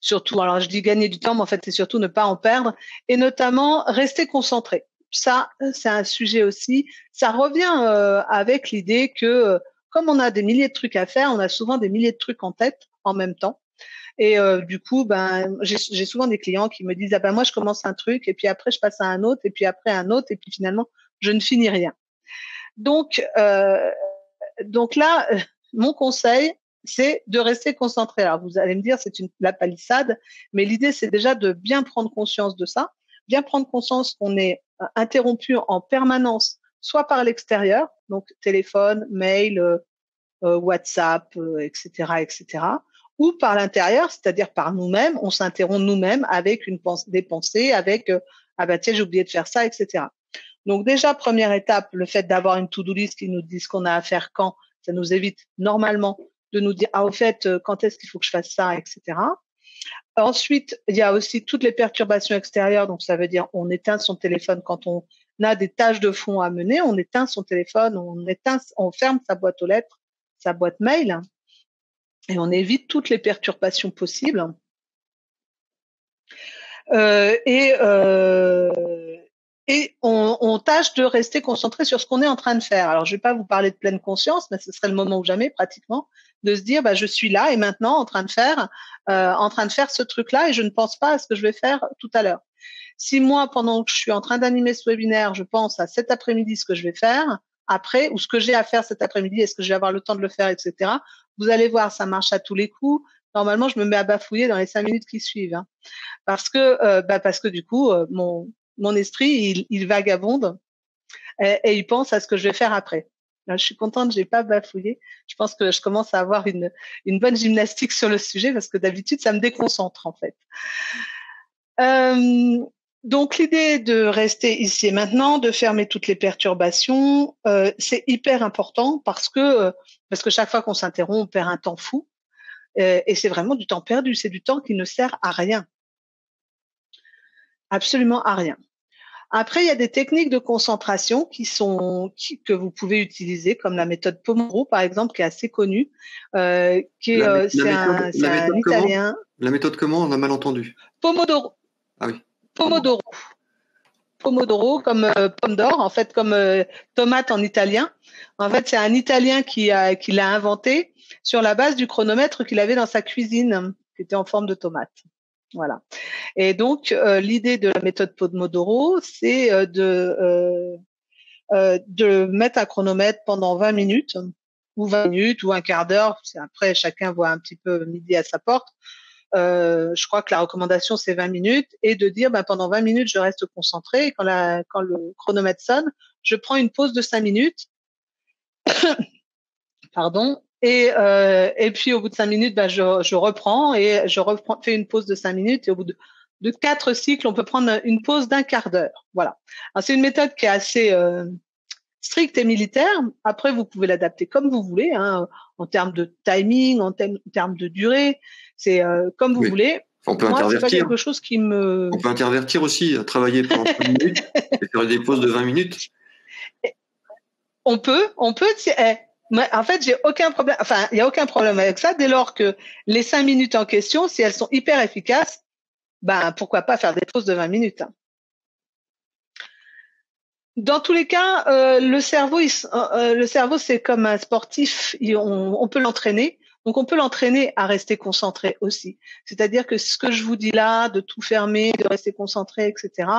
Surtout, alors je dis gagner du temps, mais en fait c'est surtout ne pas en perdre, et notamment rester concentré. Ça, c'est un sujet aussi. Ça revient avec l'idée que comme on a des milliers de trucs à faire, on a souvent des milliers de trucs en tête en même temps. Et du coup, ben, j'ai souvent des clients qui me disent, ah ben moi je commence un truc et puis après je passe à un autre et puis après un autre et puis finalement je ne finis rien. Donc là, mon conseil, c'est de rester concentré. Alors vous allez me dire, c'est la palissade, mais l'idée c'est déjà de bien prendre conscience de ça, bien prendre conscience qu'on est interrompu en permanence, soit par l'extérieur, donc téléphone, mail, WhatsApp, etc., ou par l'intérieur, c'est-à-dire par nous-mêmes, on s'interrompt nous-mêmes avec des pensées, avec ah bah tiens j'ai oublié de faire ça, etc. Donc déjà première étape, le fait d'avoir une to-do list qui nous dit ce qu'on a à faire quand, ça nous évite normalement de nous dire ah au fait quand est-ce qu'il faut que je fasse ça, etc. Ensuite il y a aussi toutes les perturbations extérieures, donc ça veut dire on éteint son téléphone quand on a des tâches de fond à mener, on éteint son téléphone, on ferme sa boîte aux lettres, sa boîte mail, et on évite toutes les perturbations possibles. Et on tâche de rester concentré sur ce qu'on est en train de faire. Alors, je vais pas vous parler de pleine conscience, mais ce serait le moment ou jamais, pratiquement, de se dire, bah, je suis là et maintenant en train de faire ce truc-là et je ne pense pas à ce que je vais faire tout à l'heure. Si moi, pendant que je suis en train d'animer ce webinaire, je pense à cet après-midi ce que je vais faire, après, ou ce que j'ai à faire cet après-midi, est-ce que je vais avoir le temps de le faire, etc. Vous allez voir, ça marche à tous les coups. Normalement, je me mets à bafouiller dans les 5 minutes qui suivent, hein. Parce que du coup, mon esprit, il vagabonde et il pense à ce que je vais faire après. Alors, je suis contente, j'ai pas bafouillé. Je pense que je commence à avoir une bonne gymnastique sur le sujet parce que d'habitude, ça me déconcentre en fait. Donc l'idée de rester ici et maintenant, de fermer toutes les perturbations, c'est hyper important parce que chaque fois qu'on s'interrompt, on perd un temps fou et c'est vraiment du temps perdu, c'est du temps qui ne sert à rien, absolument à rien. Après, il y a des techniques de concentration que vous pouvez utiliser, comme la méthode Pomodoro, par exemple, qui est assez connue. C'est un Italien. La méthode comment? On a mal entendu. Pomodoro. Ah oui. Pomodoro. Pomodoro, comme pomme d'or, en fait, comme tomate en italien. En fait, c'est un Italien qui l'a inventé sur la base du chronomètre qu'il avait dans sa cuisine, qui était en forme de tomate. Voilà. Et donc, l'idée de la méthode Pomodoro, c'est de mettre un chronomètre pendant 20 minutes, ou 20 minutes, ou un quart d'heure. Après, chacun voit un petit peu midi à sa porte. Je crois que la recommandation, c'est 20 minutes, et de dire, pendant 20 minutes, je reste concentré, et quand le chronomètre sonne, je prends une pause de 5 minutes. Pardon. Et puis au bout de 5 minutes, je reprends et fais une pause de 5 minutes et au bout de 4 cycles, on peut prendre une pause d'1 quart d'heure. Voilà. Alors, c'est une méthode qui est strict et militaire. Après, vous pouvez l'adapter comme vous voulez, hein, en termes de timing, en termes de durée. C'est comme vous voulez. On peut Moi, intervertir. C'est pas quelque chose qui me... On peut intervertir aussi, travailler pendant 5 minutes et faire des pauses de 20 minutes. On peut. En fait, j'ai aucun problème. Enfin, il n'y a aucun problème avec ça dès lors que les 5 minutes en question, si elles sont hyper efficaces, ben pourquoi pas faire des pauses de 20 minutes. Hein. Dans tous les cas, le cerveau, c'est comme un sportif. On peut l'entraîner. Donc, on peut l'entraîner à rester concentré aussi. C'est-à-dire que ce que je vous dis là, de tout fermer, de rester concentré, etc.,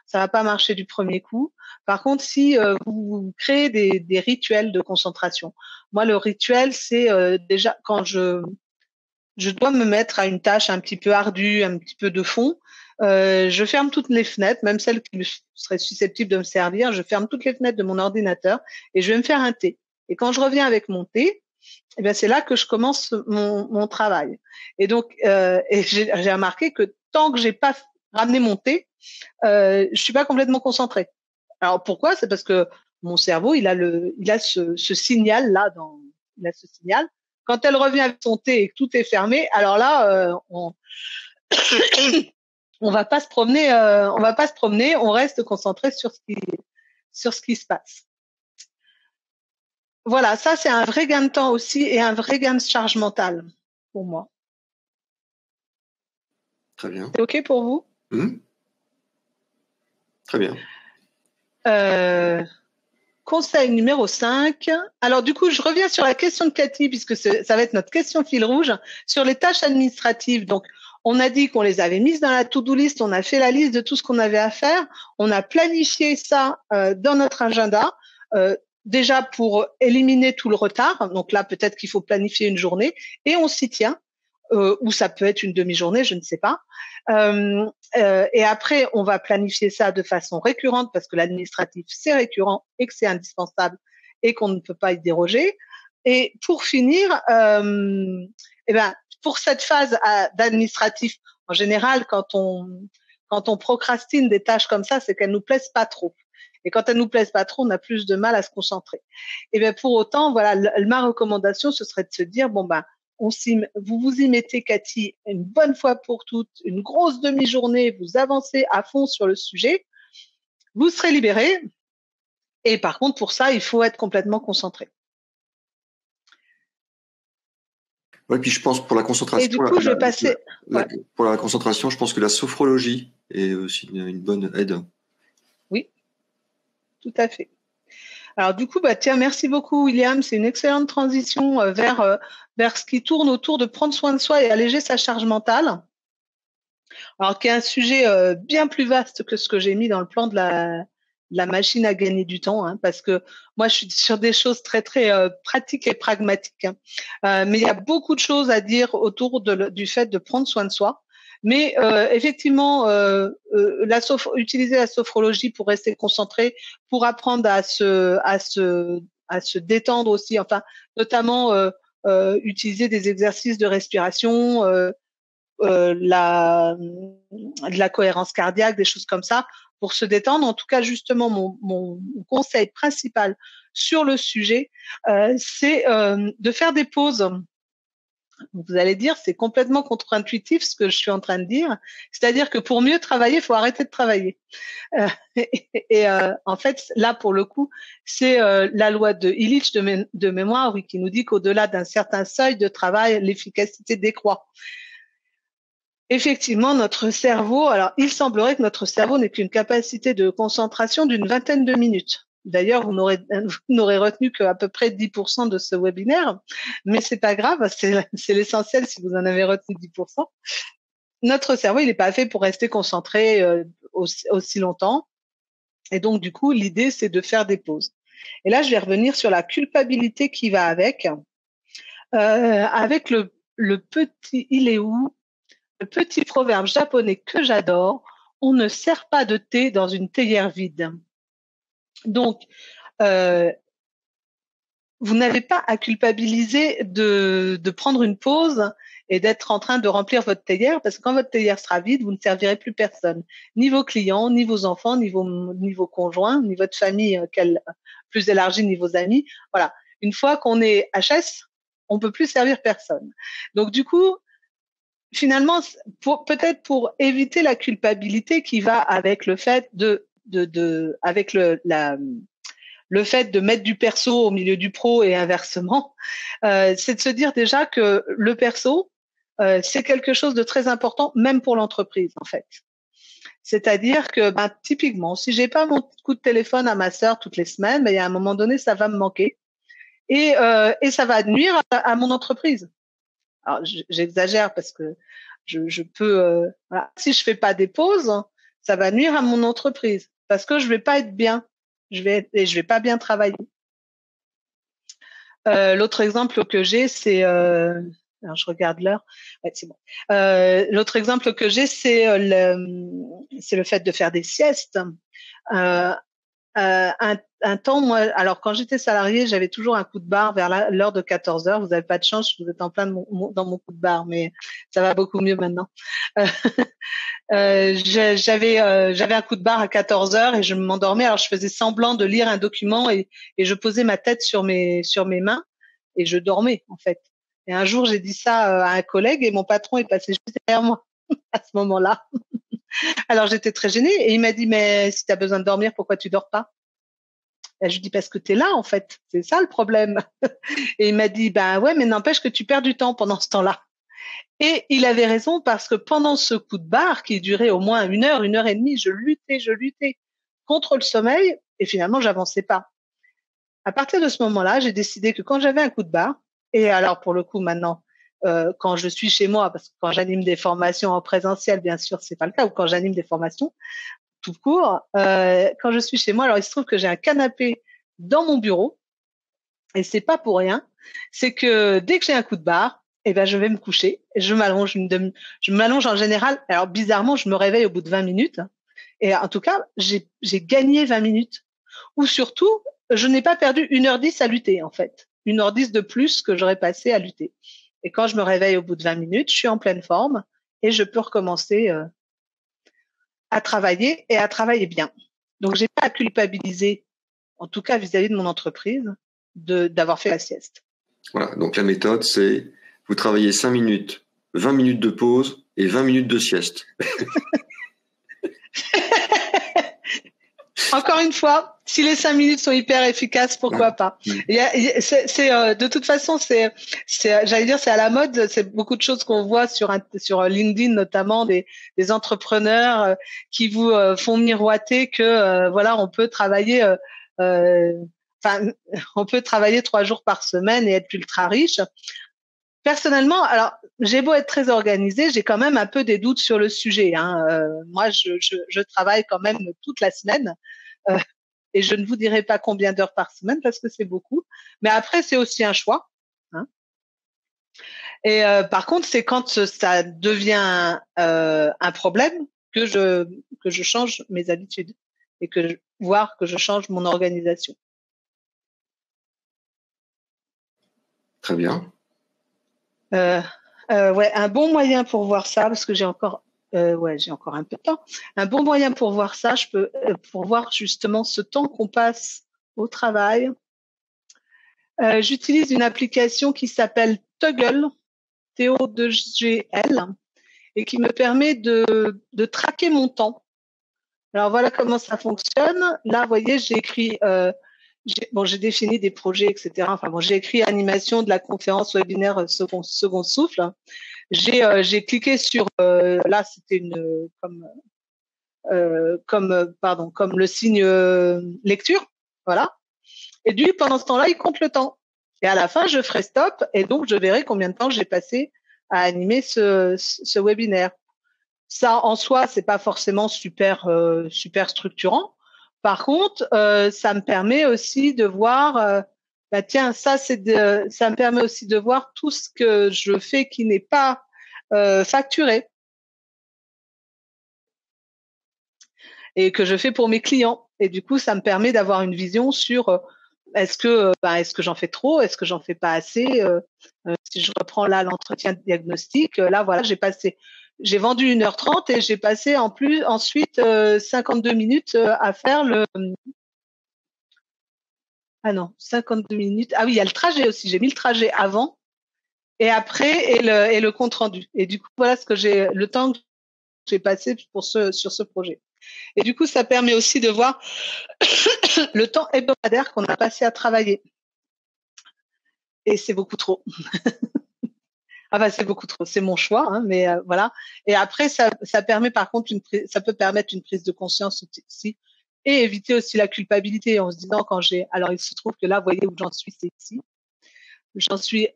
ça va pas marcher du premier coup. Par contre, si vous créez des rituels de concentration. Moi, le rituel, c'est déjà quand je dois me mettre à une tâche un petit peu ardue, un petit peu de fond, je ferme toutes les fenêtres, même celles qui seraient susceptibles de me servir. Je ferme toutes les fenêtres de mon ordinateur et je vais me faire un thé. Et quand je reviens avec mon thé, eh bien c'est là que je commence mon travail. Et donc, j'ai remarqué que tant que j'ai pas ramené mon thé, je suis pas complètement concentrée. Alors pourquoi? C'est parce que mon cerveau, il a ce signal là il a ce signal. Quand elle revient avec son thé et que tout est fermé, alors là, on va pas se promener, on reste concentré sur ce qui se passe. Voilà, ça c'est un vrai gain de temps aussi et un vrai gain de charge mentale pour moi. Très bien. C'est OK pour vous? Très bien. Conseil numéro 5. Alors du coup, je reviens sur la question de Cathy, puisque ça va être notre question fil rouge, sur les tâches administratives. Donc, on a dit qu'on les avait mises dans la to-do list, on a fait la liste de tout ce qu'on avait à faire, on a planifié ça dans notre agenda, déjà pour éliminer tout le retard. Donc là, peut-être qu'il faut planifier une journée, et on s'y tient. Ou ça peut être une demi-journée, je ne sais pas. Et après, on va planifier ça de façon récurrente parce que l'administratif, c'est récurrent et que c'est indispensable et qu'on ne peut pas y déroger. Et pour finir, pour cette phase d'administratif, en général, quand on procrastine des tâches comme ça, c'est qu'elles nous plaisent pas trop. Et quand elles nous plaisent pas trop, on a plus de mal à se concentrer. Et bien pour autant, voilà, ma recommandation, ce serait de se dire vous vous y mettez, Cathy, une bonne fois pour toutes, une grosse demi-journée, vous avancez à fond sur le sujet, vous serez libéré. Et par contre, pour ça, il faut être complètement concentré. Oui, puis je pense pour la concentration. Et du coup, je vais passer. Pour la concentration, je pense que la sophrologie est aussi une bonne aide. Oui, tout à fait. Alors du coup, tiens, merci beaucoup William, c'est une excellente transition vers ce qui tourne autour de prendre soin de soi et alléger sa charge mentale. Alors qui est un sujet bien plus vaste que ce que j'ai mis dans le plan de la machine à gagner du temps, hein, parce que moi je suis sur des choses très très pratiques et pragmatiques. Hein. Mais il y a beaucoup de choses à dire autour du fait de prendre soin de soi. Mais effectivement, utiliser la sophrologie pour rester concentré, pour apprendre à se détendre aussi, enfin notamment utiliser des exercices de respiration, de la cohérence cardiaque, des choses comme ça, pour se détendre. En tout cas, justement, mon conseil principal sur le sujet, c'est de faire des pauses. Vous allez dire, c'est complètement contre-intuitif ce que je suis en train de dire. C'est-à-dire que pour mieux travailler, il faut arrêter de travailler. En fait, là, pour le coup, c'est la loi de Illich de mémoire, oui, qui nous dit qu'au-delà d'un certain seuil de travail, l'efficacité décroît. Effectivement, notre cerveau, alors il semblerait que notre cerveau n'ait qu'une capacité de concentration d'une vingtaine de minutes. D'ailleurs, vous n'aurez retenu qu'à peu près 10% de ce webinaire, mais c'est pas grave, c'est l'essentiel si vous en avez retenu 10%. Notre cerveau, il n'est pas fait pour rester concentré aussi longtemps. Et donc, du coup, l'idée, c'est de faire des pauses. Et là, je vais revenir sur la culpabilité qui va avec le petit, il est où? Le petit proverbe japonais que j'adore, on ne sert pas de thé dans une théière vide. Donc, vous n'avez pas à culpabiliser de prendre une pause et d'être en train de remplir votre théière, parce que quand votre théière sera vide, vous ne servirez plus personne, ni vos clients, ni vos enfants, ni vos conjoints, ni votre famille plus élargie, ni vos amis. Voilà. Une fois qu'on est HS, on peut plus servir personne. Donc du coup, finalement, peut-être pour éviter la culpabilité qui va avec le fait avec le fait de mettre du perso au milieu du pro et inversement, c'est de se dire déjà que le perso, c'est quelque chose de très important, même pour l'entreprise en fait. C'est-à-dire que, typiquement, si j'ai pas mon coup de téléphone à ma sœur toutes les semaines, il y a un moment donné, ça va me manquer et ça va nuire à mon entreprise. Alors, j'exagère parce que je peux, voilà. Si je fais pas des pauses, ça va nuire à mon entreprise parce que je vais pas être bien. Je vais pas bien travailler. L'autre exemple que j'ai, c'est, alors je regarde l'heure. Ouais, c'est bon. L'autre exemple que j'ai, c'est le fait de faire des siestes. Un temps, moi, alors quand j'étais salariée, j'avais toujours un coup de barre vers l'heure de 14 heures. Vous n'avez pas de chance, vous êtes en plein dans mon coup de barre, mais ça va beaucoup mieux maintenant. J'avais un coup de barre à 14 heures et je m'endormais. Alors je faisais semblant de lire un document et je posais ma tête sur mes mains et je dormais en fait. Et un jour j'ai dit ça à un collègue et mon patron est passé juste derrière moi à ce moment-là. Alors j'étais très gênée et il m'a dit mais si tu as besoin de dormir, pourquoi tu dors pas? Et je lui dis parce que tu es là en fait, c'est ça le problème. Et il m'a dit ouais mais n'empêche que tu perds du temps pendant ce temps-là. Et il avait raison parce que pendant ce coup de barre qui durait au moins 1 heure et demie, je luttais contre le sommeil et finalement j'avançais pas. À partir de ce moment-là, j'ai décidé que quand j'avais un coup de barre, et alors pour le coup maintenant, quand je suis chez moi, parce que quand j'anime des formations en présentiel, bien sûr, c'est pas le cas, ou quand j'anime des formations tout court, quand je suis chez moi, alors il se trouve que j'ai un canapé dans mon bureau, et c'est pas pour rien, c'est que dès que j'ai un coup de barre, je vais me coucher, je m'allonge je m'allonge en général. Alors bizarrement, je me réveille au bout de 20 minutes, et en tout cas, j'ai gagné 20 minutes. Ou surtout, je n'ai pas perdu 1h10 à lutter en fait, 1h10 de plus que j'aurais passé à lutter. Et quand je me réveille au bout de 20 minutes, je suis en pleine forme et je peux recommencer à travailler et à travailler bien. Donc, j'ai pas à culpabiliser, en tout cas vis-à-vis de mon entreprise, d'avoir fait la sieste. Voilà, donc la méthode, c'est vous travaillez 5 minutes, 20 minutes de pause et 20 minutes de sieste. Encore une fois, si les 5 minutes sont hyper efficaces, pourquoi pas. De toute façon, j'allais dire, c'est à la mode. C'est beaucoup de choses qu'on voit sur LinkedIn, notamment des entrepreneurs qui vous font miroiter que voilà, on peut travailler, on peut travailler 3 jours par semaine et être ultra riche. Personnellement, alors j'ai beau être très organisée, j'ai quand même un peu des doutes sur le sujet. Moi, je travaille quand même toute la semaine et je ne vous dirai pas combien d'heures par semaine parce que c'est beaucoup. Mais après, c'est aussi un choix. Et par contre, c'est quand ça devient un problème que je change mes habitudes et voire que je change mon organisation. Très bien. Ouais, un bon moyen pour voir ça, parce que j'ai encore un peu de temps. Un bon moyen pour voir ça, pour voir justement ce temps qu'on passe au travail. J'utilise une application qui s'appelle Toggle, T-O-G-L, et qui me permet de traquer mon temps. Alors voilà comment ça fonctionne. Là, vous voyez, j'ai écrit j'ai défini des projets, etc. J'ai écrit animation de la conférence webinaire Second Souffle. J'ai cliqué sur là, c'était comme le signe lecture, voilà. Et lui, pendant ce temps-là, il compte le temps. Et à la fin, je ferai stop et donc je verrai combien de temps j'ai passé à animer ce webinaire. Ça, en soi, c'est pas forcément super structurant. Par contre, ça me permet aussi de voir, tiens, ça me permet aussi de voir tout ce que je fais qui n'est pas facturé et que je fais pour mes clients. Et du coup, ça me permet d'avoir une vision sur est-ce que j'en fais trop? Est-ce que j'en fais pas assez? Si je reprends là l'entretien diagnostic, là voilà, j'ai vendu 1h30 et j'ai passé ensuite 52 minutes à faire ah non, 52 minutes. Ah oui, il y a le trajet aussi. J'ai mis le trajet avant et après et le compte rendu. Et du coup, voilà le temps que j'ai passé sur ce projet. Et du coup, ça permet aussi de voir le temps hebdomadaire qu'on a passé à travailler. Et c'est beaucoup trop. Ah bah c'est beaucoup trop, c'est mon choix, hein, mais voilà. Et après, ça permet par contre ça peut permettre une prise de conscience aussi et éviter aussi la culpabilité en se disant alors il se trouve que là, vous voyez où j'en suis, c'est ici.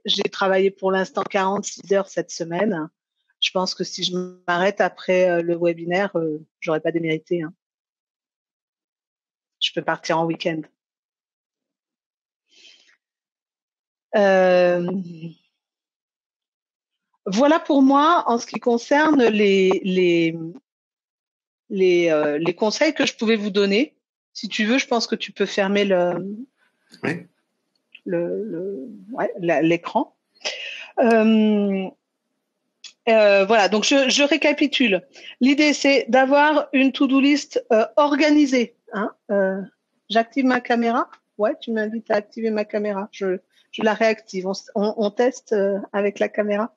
J'ai travaillé pour l'instant 46 heures cette semaine. Je pense que si je m'arrête après le webinaire, j'aurais pas démérité. Hein. Je peux partir en week-end. Voilà pour moi en ce qui concerne les conseils que je pouvais vous donner. Si tu veux, je pense que tu peux fermer l'écran. Voilà, donc je récapitule. L'idée, c'est d'avoir une to-do list organisée. Hein. J'active ma caméra. Ouais, tu m'invites à activer ma caméra. Je la réactive. On teste avec la caméra.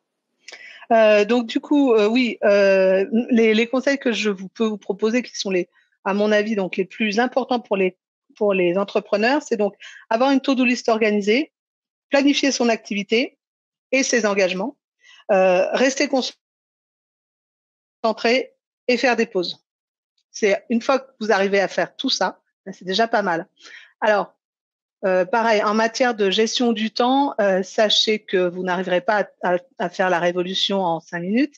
Donc du coup, oui, les conseils que peux vous proposer, qui sont à mon avis, donc les plus importants pour les entrepreneurs, c'est donc avoir une to-do list organisée, planifier son activité et ses engagements, rester concentré et faire des pauses. C'est une fois que vous arrivez à faire tout ça, c'est déjà pas mal. Alors, pareil, en matière de gestion du temps, sachez que vous n'arriverez pas à faire la révolution en 5 minutes.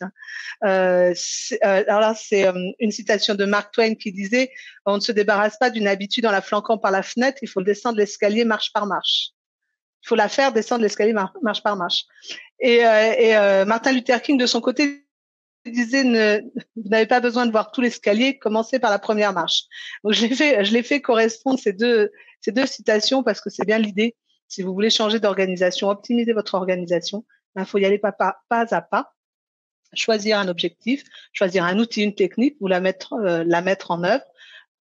Alors là, c'est une citation de Mark Twain qui disait « On ne se débarrasse pas d'une habitude en la flanquant par la fenêtre, il faut descendre l'escalier marche par marche. » Il faut la faire descendre l'escalier marche par marche. Et Martin Luther King, de son côté, disait vous n'avez pas besoin de voir tout l'escalier, commencez par la première marche. Donc je l'ai fait correspondre ces deux citations parce que c'est bien l'idée. Si vous voulez changer d'organisation, optimiser votre organisation, il faut y aller pas à pas, choisir un objectif, choisir un outil, une technique, vous la mettre en œuvre,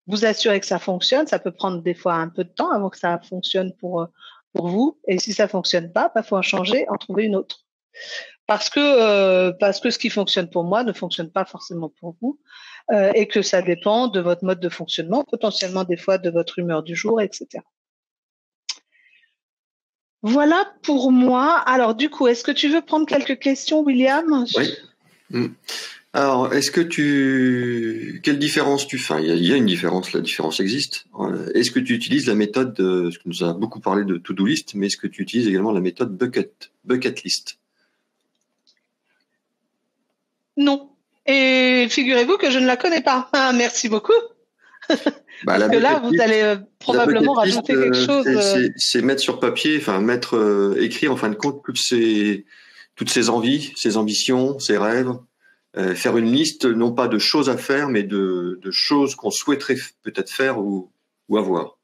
vous assurer que ça fonctionne. Ça peut prendre des fois un peu de temps avant que ça fonctionne pour vous. Et si ça fonctionne pas, faut en changer, en trouver une autre. Parce que ce qui fonctionne pour moi ne fonctionne pas forcément pour vous et que ça dépend de votre mode de fonctionnement, potentiellement des fois de votre humeur du jour, etc. Voilà pour moi. Alors du coup, est-ce que tu veux prendre quelques questions, William? Oui. Alors, quelle différence tu fais? Il y a une différence, la différence existe. Est-ce que tu utilises la méthode ce que nous a beaucoup parlé de to-do list, mais est-ce que tu utilises également la méthode bucket list? Non. Et figurez-vous que je ne la connais pas. Ah, merci beaucoup. Parce que là, vous allez probablement rajouter quelque chose. C'est mettre sur papier, écrire en fin de compte toutes ses envies, ses ambitions, ses rêves. Faire une liste, non pas de choses à faire, mais de choses qu'on souhaiterait peut-être faire ou avoir.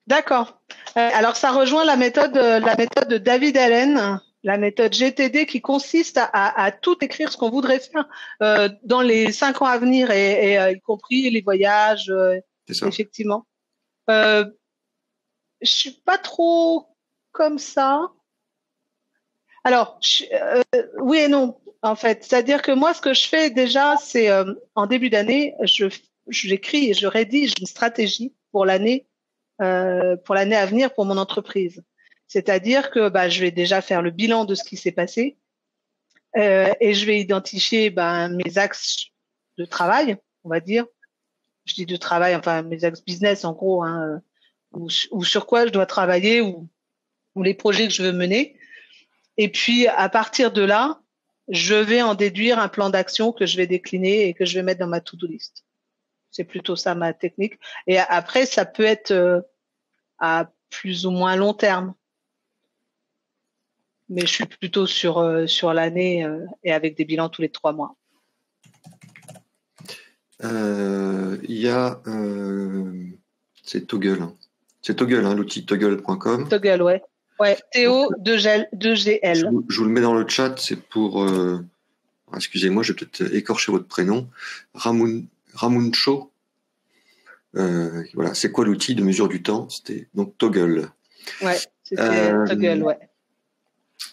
D'accord. Alors, ça rejoint la méthode de David Allen, la méthode GTD, qui consiste à tout écrire ce qu'on voudrait faire dans les 5 ans à venir, et y compris les voyages, effectivement. Je suis pas trop comme ça. Alors, oui et non, en fait. C'est-à-dire que moi, ce que je fais déjà, c'est en début d'année, j'écris et je rédige une stratégie pour l'année à venir pour mon entreprise. C'est-à-dire que je vais déjà faire le bilan de ce qui s'est passé et je vais identifier mes axes de travail, on va dire. Je dis de travail, enfin mes axes business en gros, hein, ou sur quoi je dois travailler ou les projets que je veux mener. Et puis à partir de là, je vais en déduire un plan d'action que je vais décliner et que je vais mettre dans ma to-do list. C'est plutôt ça ma technique. Et après, ça peut être à plus ou moins long terme. Mais je suis plutôt sur l'année et avec des bilans tous les 3 mois. Il y a c'est Toggle. C'est Toggle, hein, l'outil toggle.com. Toggle, ouais. Ouais, Théo2GL. Je vous le mets dans le chat, c'est pour... excusez-moi, je vais peut-être écorcher votre prénom. Ramuncho. Voilà, c'est quoi l'outil de mesure du temps? C'était donc Toggle. Ouais, c'était Toggle, ouais.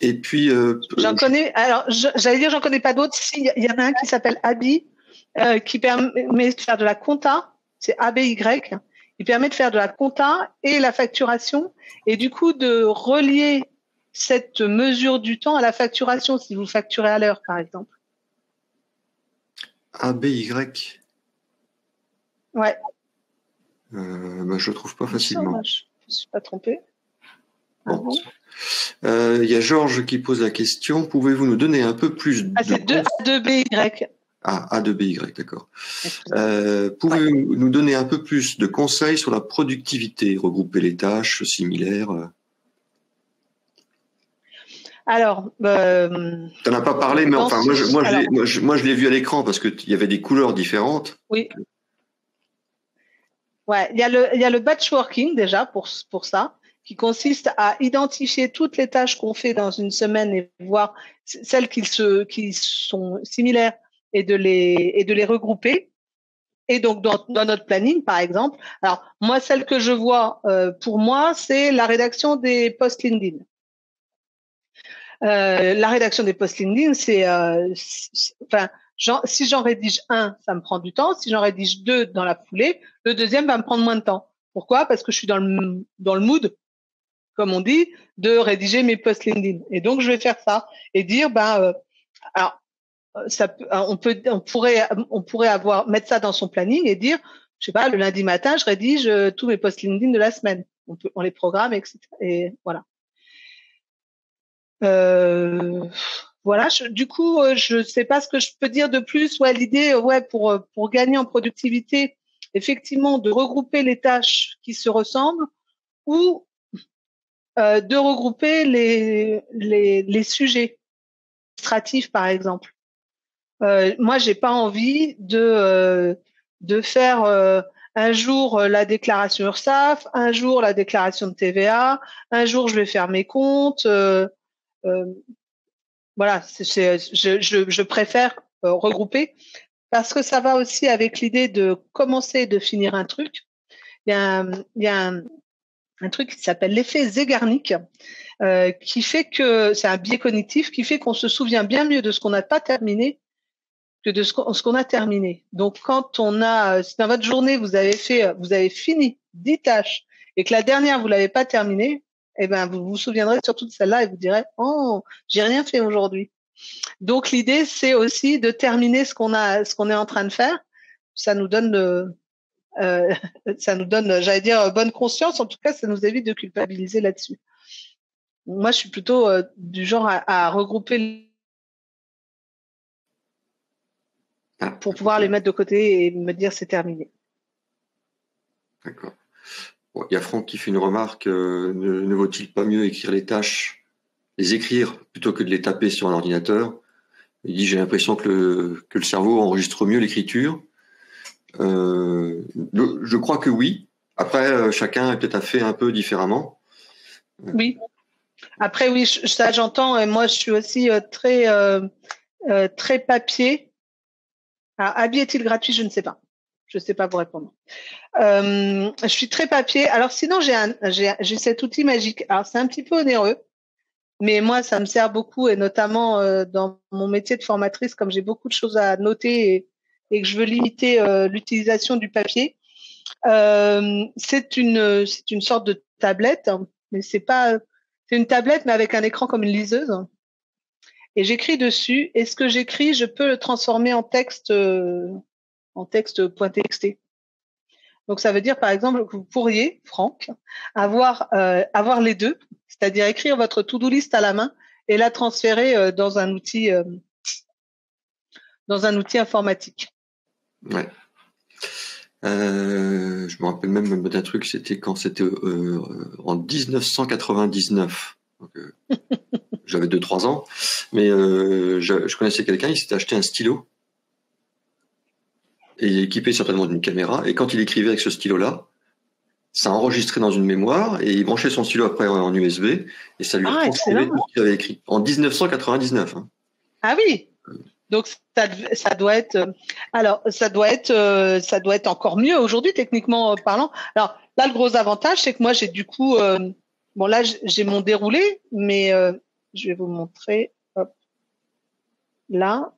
Et puis... j'en connais... Alors, j'allais dire, j'en connais pas d'autres. Si, il y en a un qui s'appelle Abi, qui permet de faire de la compta. C'est ABY. Il permet de faire de la compta et la facturation, et du coup de relier cette mesure du temps à la facturation, si vous facturez à l'heure, par exemple. ABY. Ouais. Je ne trouve pas facilement. Je ne suis pas trompée. Bon. Il y a Georges qui pose la question. Pouvez-vous nous donner un peu plus c'est A2BY. Ah, A2BY, d'accord. Pouvez-vous nous donner un peu plus de conseils sur la productivité, regrouper les tâches similaires? Alors, tu n'en as pas parlé, mais enfin, moi, je l'ai vu à l'écran parce qu'il y avait des couleurs différentes. Oui. Ouais, il y a le batchworking déjà pour ça, qui consiste à identifier toutes les tâches qu'on fait dans une semaine et voir celles qui sont similaires et de les regrouper. Et donc dans notre planning, par exemple, alors moi celle que je vois pour moi, c'est la rédaction des posts LinkedIn. La rédaction des posts LinkedIn, si j'en rédige un, ça me prend du temps. Si j'en rédige deux dans la foulée, le deuxième va me prendre moins de temps. Pourquoi? Parce que je suis dans le mood, comme on dit, de rédiger mes posts LinkedIn. Et donc je vais faire ça et dire alors on pourrait mettre ça dans son planning et dire, je sais pas, le lundi matin, je rédige tous mes posts LinkedIn de la semaine. On les programme, etc. Et voilà. Voilà. Du coup, je sais pas ce que je peux dire de plus. Ouais, l'idée, pour gagner en productivité, effectivement, de regrouper les tâches qui se ressemblent ou de regrouper les sujets administratifs, par exemple. Moi, j'ai pas envie de faire un jour la déclaration URSSAF, un jour la déclaration de TVA, un jour je vais faire mes comptes. Voilà, je préfère regrouper parce que ça va aussi avec l'idée de commencer et de finir un truc. Il y a un truc qui s'appelle l'effet Zeigarnik, qui fait que c'est un biais cognitif qui fait qu'on se souvient bien mieux de ce qu'on n'a pas terminé que de ce qu'on a terminé. Donc, quand si dans votre journée vous avez fini 10 tâches et que la dernière vous l'avez pas terminée, eh ben vous vous souviendrez surtout de celle-là et vous direz, oh, j'ai rien fait aujourd'hui. Donc l'idée c'est aussi de terminer ce qu'on est en train de faire. Ça nous donne j'allais dire, bonne conscience. En tout cas, ça nous évite de culpabiliser là-dessus. Moi, je suis plutôt du genre à regrouper pour pouvoir les mettre de côté et me dire c'est terminé. D'accord. Bon, il y a Franck qui fait une remarque. Ne vaut-il pas mieux écrire les tâches, les écrire plutôt que de les taper sur un ordinateur? Il dit, j'ai l'impression que le cerveau enregistre mieux l'écriture. Je crois que oui. Après, chacun est peut-être fait un peu différemment. Oui. Après, oui, ça j'entends. Et moi, je suis aussi très papier. Abi est-il gratuit? Je ne sais pas. Je ne sais pas vous répondre. Je suis très papier. Alors sinon, j'ai cet outil magique. Alors c'est un petit peu onéreux, mais moi, ça me sert beaucoup, et notamment dans mon métier de formatrice, comme j'ai beaucoup de choses à noter et que je veux limiter l'utilisation du papier. C'est une sorte de tablette, mais c'est une tablette, mais avec un écran comme une liseuse. Et j'écris dessus, et ce que j'écris, je peux le transformer en texte .txt. Donc ça veut dire par exemple que vous pourriez, Franck, avoir les deux, c'est-à-dire écrire votre to-do list à la main et la transférer dans un outil informatique. Ouais. Je me rappelle même d'un truc, c'était quand c'était en 1999. Donc, j'avais 2-3 ans, mais je connaissais quelqu'un, il s'était acheté un stylo et il est équipé certainement d'une caméra, et quand il écrivait avec ce stylo-là, ça enregistrait dans une mémoire et il branchait son stylo après en USB et ça lui transcrivait tout ce qu'il avait écrit en 1999. Hein. Ah oui. Donc ça doit être ça doit être encore mieux aujourd'hui techniquement parlant. Alors là, le gros avantage, c'est que moi j'ai du coup bon là j'ai mon déroulé, mais je vais vous montrer. Hop. Là,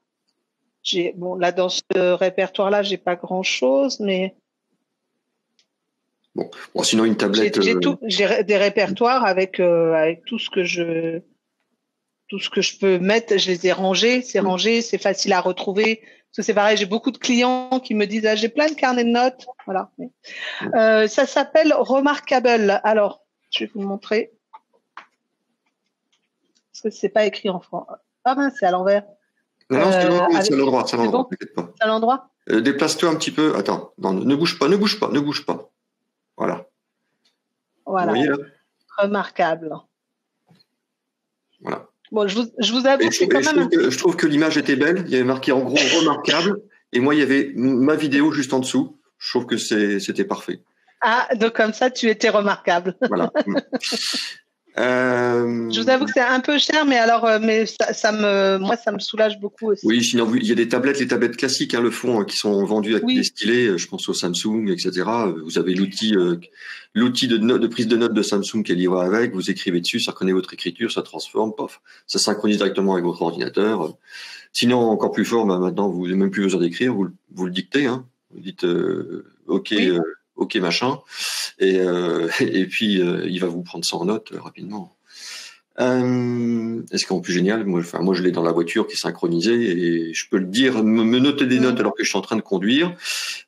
là dans ce répertoire là, j'ai pas grand chose, mais bon sinon une tablette. J'ai des répertoires avec tout ce que je peux mettre, je les ai rangés, c'est rangé, c'est facile à retrouver. Parce que c'est pareil, j'ai beaucoup de clients qui me disent j'ai plein de carnets de notes. Voilà. Ça s'appelle Remarkable. Alors, je vais vous montrer. Parce que c'est pas écrit en français. Ah ben, c'est à l'envers. Non, c'est à l'endroit, t'inquiète pas. C'est à l'endroit. Déplace-toi un petit peu. Attends, non, ne bouge pas. Voilà. Voilà. Vous voyez là ? Remarkable. Voilà. Bon, je vous avoue que c'est quand même. Je trouve que l'image était belle. Il y avait marqué en gros remarquable. Et moi, il y avait ma vidéo juste en dessous. Je trouve que c'était parfait. Ah, donc comme ça, tu étais remarquable. Voilà. Je vous avoue que c'est un peu cher, mais alors, mais moi, ça me soulage beaucoup aussi. Oui, sinon il y a des tablettes, les tablettes classiques, le font, qui sont vendues avec des stylets. Je pense au Samsung, etc. Vous avez l'outil de prise de notes de Samsung qui est livré avec. Vous écrivez dessus, ça reconnaît votre écriture, ça transforme, pof, ça synchronise directement avec votre ordinateur. Sinon, encore plus fort, maintenant vous n'avez même plus besoin d'écrire, vous le dictez. Hein. Vous dites OK. Oui. OK machin, et puis il va vous prendre ça en note rapidement. Est-ce qu'en plus génial, moi je l'ai dans la voiture qui est synchronisé et je peux le dire, me noter des notes alors que je suis en train de conduire.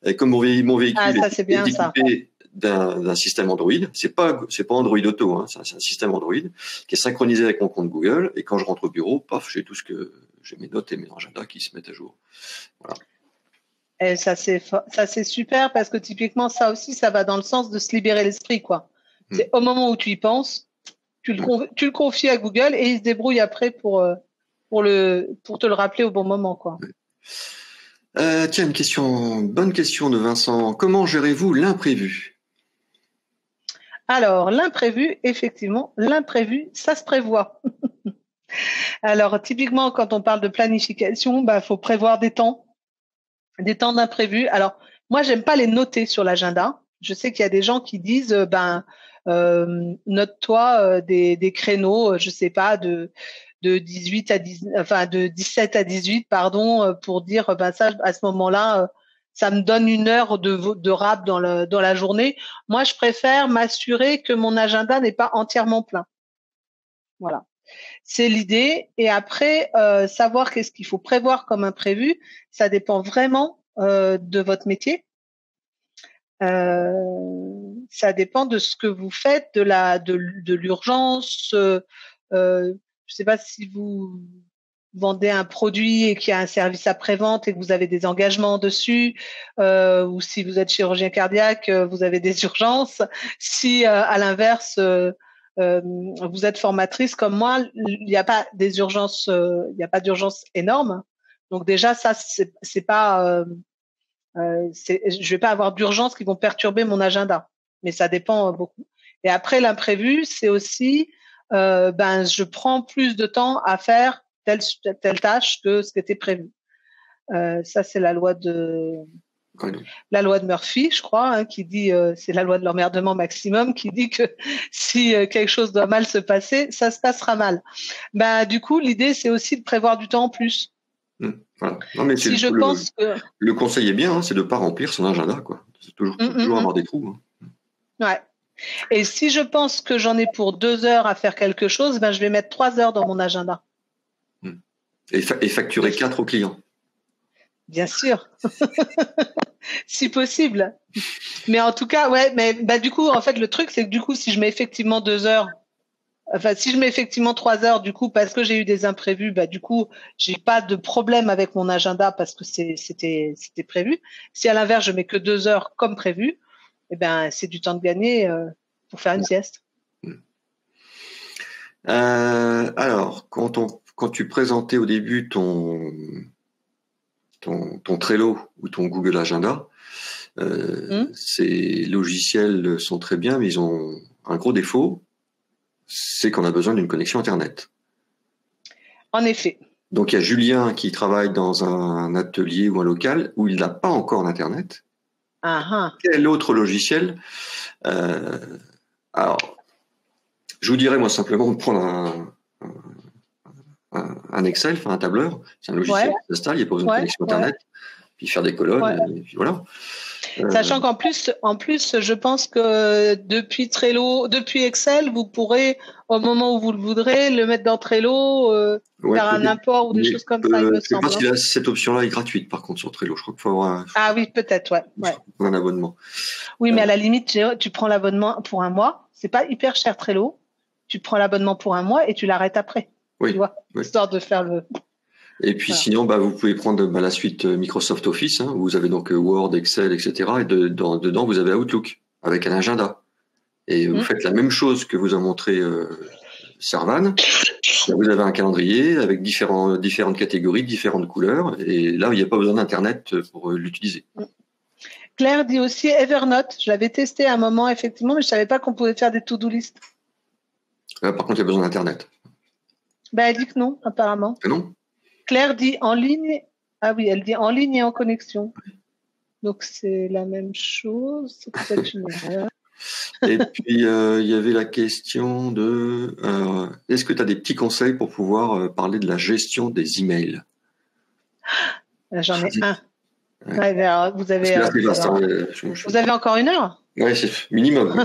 Et comme mon véhicule est équipé d'un système Android, c'est pas Android Auto, hein, c'est un système Android qui est synchronisé avec mon compte Google. Et quand je rentre au bureau, paf, j'ai mes notes et mes agendas qui se mettent à jour. Voilà. Et ça c'est super parce que typiquement ça aussi ça va dans le sens de se libérer l'esprit quoi. C'est au moment où tu y penses, tu le confies à Google et il se débrouille après pour te le rappeler au bon moment quoi. Tiens, bonne question de Vincent. Comment gérez-vous l'imprévu ? Alors l'imprévu, effectivement, ça se prévoit. Alors typiquement quand on parle de planification, faut prévoir des temps d'imprévus. Alors, moi, j'aime pas les noter sur l'agenda. Je sais qu'il y a des gens qui disent, note-toi des créneaux, je sais pas, de 18 à 10, enfin de 17 à 18, pardon, pour dire, ça, à ce moment-là, ça me donne 1 heure de rap dans la journée. Moi, je préfère m'assurer que mon agenda n'est pas entièrement plein. Voilà. C'est l'idée. Et après, savoir qu'est-ce qu'il faut prévoir comme imprévu, ça dépend vraiment de votre métier. Ça dépend de ce que vous faites, de l'urgence. Je sais pas si vous vendez un produit et qu'il y a un service après-vente et que vous avez des engagements dessus, ou si vous êtes chirurgien cardiaque, vous avez des urgences. Si à l'inverse vous êtes formatrice comme moi, il n'y a pas des urgences, il n'y a pas d'urgence énorme. Donc déjà ça c'est pas, je vais pas avoir d'urgences qui vont perturber mon agenda, mais ça dépend beaucoup. Et après l'imprévu, c'est aussi, je prends plus de temps à faire telle tâche que ce qui était prévu. Ça c'est la loi de Murphy, je crois, hein, qui dit, c'est la loi de l'emmerdement maximum, qui dit que si quelque chose doit mal se passer, ça se passera mal. Du coup, l'idée, c'est aussi de prévoir du temps en plus. Voilà. Non, mais si je pense que le conseil est bien, hein, c'est de ne pas remplir son agenda, quoi. C'est toujours avoir des trous. Hein. Ouais. Et si je pense que j'en ai pour 2 heures à faire quelque chose, je vais mettre 3 heures dans mon agenda. Et facturer 4 aux clients. Bien sûr. Si possible. Mais en tout cas, ouais, mais du coup, en fait, le truc, c'est que du coup, si je mets effectivement 2 heures, si je mets effectivement 3 heures, du coup, parce que j'ai eu des imprévus, du coup, j'ai pas de problème avec mon agenda parce que c'était prévu. Si à l'inverse, je mets que 2 heures comme prévu, c'est du temps de gagner pour faire une sieste. Alors, quand tu présentais au début ton Trello ou ton Google Agenda, Ces logiciels sont très bien, mais ils ont un gros défaut, c'est qu'on a besoin d'une connexion Internet. En effet. Donc il y a Julien qui travaille dans un atelier ou un local où il n'a pas encore d'Internet. Quel autre logiciel Alors, je vous dirais moi simplement de prendre un Excel, enfin un tableur. C'est un logiciel qui s'installe, il n'y a pas besoin de connexion Internet. Puis faire des colonnes, et puis voilà. Sachant qu'en plus, je pense que depuis Trello, depuis Excel, vous pourrez, au moment où vous le voudrez, le mettre dans Trello, faire un import ou des choses comme ça, il me semble. Je sais pas si cette option-là est gratuite, par contre, sur Trello. Je crois qu'il faut avoir Ah oui, peut-être, un abonnement. Oui, mais à la limite, tu prends l'abonnement pour un mois. C'est pas hyper cher, Trello. Tu prends l'abonnement pour un mois et tu l'arrêtes après. Oui. Tu vois, histoire de faire le... Et puis sinon, vous pouvez prendre la suite Microsoft Office, où vous avez donc Word, Excel, etc. Et dedans, vous avez Outlook avec un agenda. Et vous faites la même chose que vous a montré Servan. Vous avez un calendrier avec différentes catégories, différentes couleurs. Et là, il n'y a pas besoin d'Internet pour l'utiliser. Claire dit aussi Evernote. Je l'avais testé à un moment, effectivement, mais je ne savais pas qu'on pouvait faire des to-do list. Par contre, il y a besoin d'Internet. Elle dit que non, apparemment. Et non. Claire dit en ligne. Ah oui, elle dit en ligne et en connexion. Donc, c'est la même chose. C'est peut-être une erreur. Et puis, il y avait la question de est-ce que tu as des petits conseils pour pouvoir parler de la gestion des emails? J'en ai un. Ouais, alors, vous avez encore une heure? Oui, c'est minimum.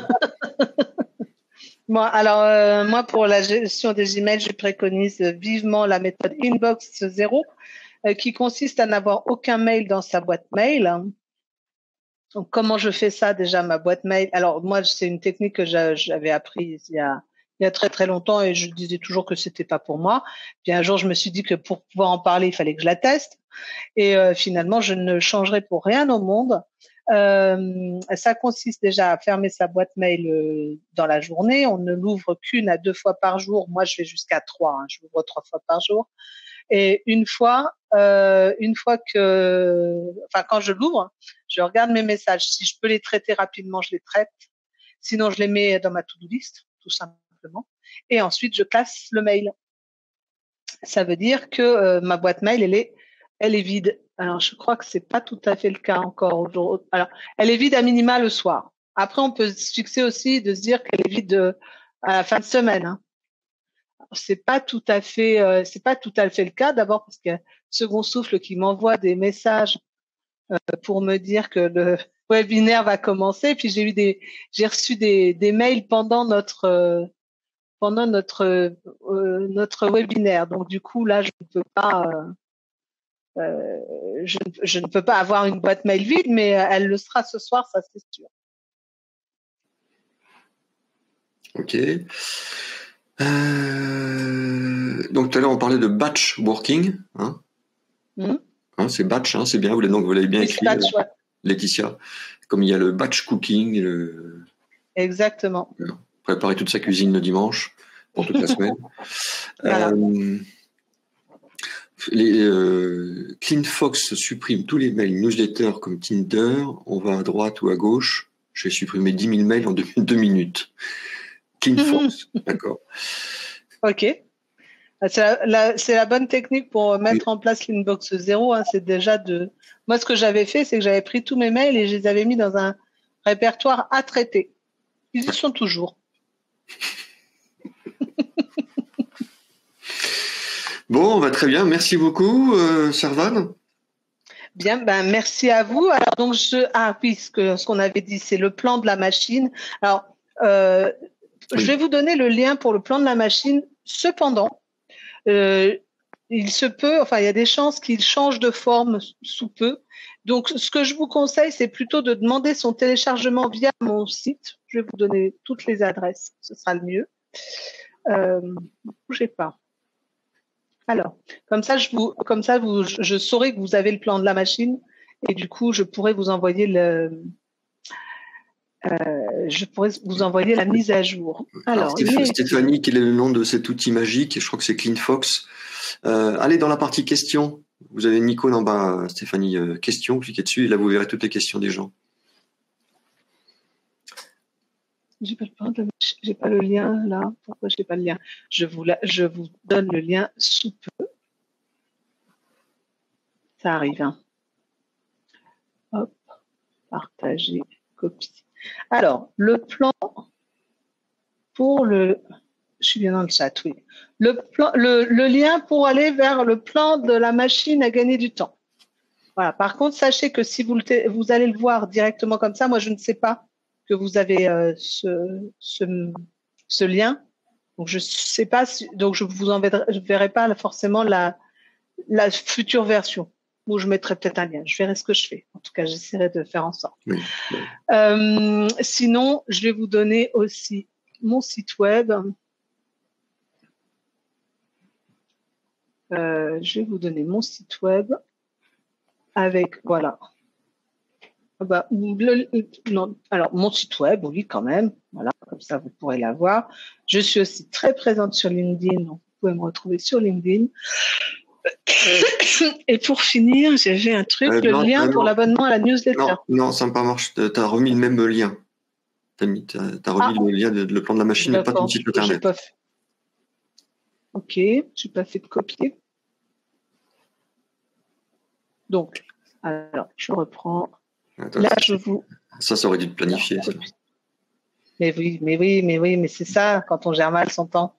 Bon, alors, moi, pour la gestion des emails, je préconise vivement la méthode Inbox 0, qui consiste à n'avoir aucun mail dans sa boîte mail. Donc, comment je fais ça déjà, ma boîte mail? Alors, moi, c'est une technique que j'avais apprise il y a très, très longtemps et je disais toujours que c'était pas pour moi. Puis un jour, je me suis dit que pour pouvoir en parler, il fallait que je la teste. Et finalement, je ne changerai pour rien au monde. Ça consiste déjà à fermer sa boîte mail dans la journée. On ne l'ouvre qu'une à 2 fois par jour. Moi, je vais jusqu'à 3. Je l'ouvre 3 fois par jour. Et une fois que, quand je l'ouvre, je regarde mes messages. Si je peux les traiter rapidement, je les traite. Sinon, je les mets dans ma to-do list, tout simplement. Et ensuite, je classe le mail. Ça veut dire que ma boîte mail, elle est vide. Alors, je crois que c'est pas tout à fait le cas encore aujourd'hui. Alors, elle est vide à minima le soir. Après, on peut se fixer aussi de se dire qu'elle est vide à la fin de semaine. C'est pas tout à fait le cas. D'abord parce qu'il y a Second Souffle qui m'envoie des messages pour me dire que le webinaire va commencer. Puis j'ai reçu des mails pendant notre webinaire. Donc du coup là, je ne peux pas. Je ne peux pas avoir une boîte mail vide, mais elle le sera ce soir, ça c'est sûr. Ok. Donc tout à l'heure on parlait de batch working, c'est batch, c'est bien. Vous l'avez bien écrit, batch, Laetitia. Comme il y a le batch cooking, exactement. Préparer toute sa cuisine le dimanche pour toute la semaine. Voilà. CleanFox supprime tous les mails newsletter comme Tinder. On va à droite ou à gauche. Je vais supprimer 10 000 mails en 2 minutes. CleanFox, d'accord. Ok. C'est la bonne technique pour mettre en place l'Inbox 0. C'est déjà Moi, ce que j'avais fait, c'est que j'avais pris tous mes mails et je les avais mis dans un répertoire à traiter. Ils y sont toujours. Bon, très bien. Merci beaucoup, Servan. Bien, merci à vous. Alors, donc, ce qu'on avait dit, c'est le plan de la machine. Alors, je vais vous donner le lien pour le plan de la machine. Cependant, il se peut, il y a des chances qu'il change de forme sous peu. Donc, ce que je vous conseille, c'est plutôt de demander son téléchargement via mon site. Je vais vous donner toutes les adresses, ce sera le mieux. Ne bougez pas. Alors, comme ça, je saurai que vous avez le plan de la machine et du coup, je pourrai vous envoyer la mise à jour. Alors Stéphanie, quel est le nom de cet outil magique? Je crois que c'est CleanFox. Allez dans la partie questions. Vous avez une icône en bas, Stéphanie, questions, cliquez dessus et là vous verrez toutes les questions des gens. J'ai pas le lien là. Pourquoi je n'ai pas le lien? Je vous donne le lien sous peu. Ça arrive. Hein. Hop, partager, copier. Alors, le plan pour le... Je suis bien dans le chat, oui. Le lien pour aller vers le plan de la machine à gagner du temps. Voilà. Par contre, sachez que si vous allez le voir directement comme ça, moi, je ne sais pas que vous avez ce lien. Donc, je sais pas donc je vous verrai pas forcément la future version où je mettrai peut-être un lien. Je verrai ce que je fais. En tout cas, j'essaierai de faire en sorte. Oui. Sinon, je vais vous donner aussi mon site web. Je vais vous donner mon site web avec, voilà. Non, alors, mon site web, oui, quand même. Voilà, comme ça, vous pourrez l'avoir. Je suis aussi très présente sur LinkedIn. Donc vous pouvez me retrouver sur LinkedIn. Et pour finir, j'avais un truc, le lien pour l'abonnement à la newsletter. Non, ça n'a pas marché. Tu as remis le même lien. Tu as remis le lien, le plan de la machine, mais pas ton site internet. Ok, je n'ai pas fait de copier. Donc, alors, je reprends. Attends, là, je vous. Ça aurait dû te planifier. Ça. Mais oui, c'est ça quand on gère mal son temps.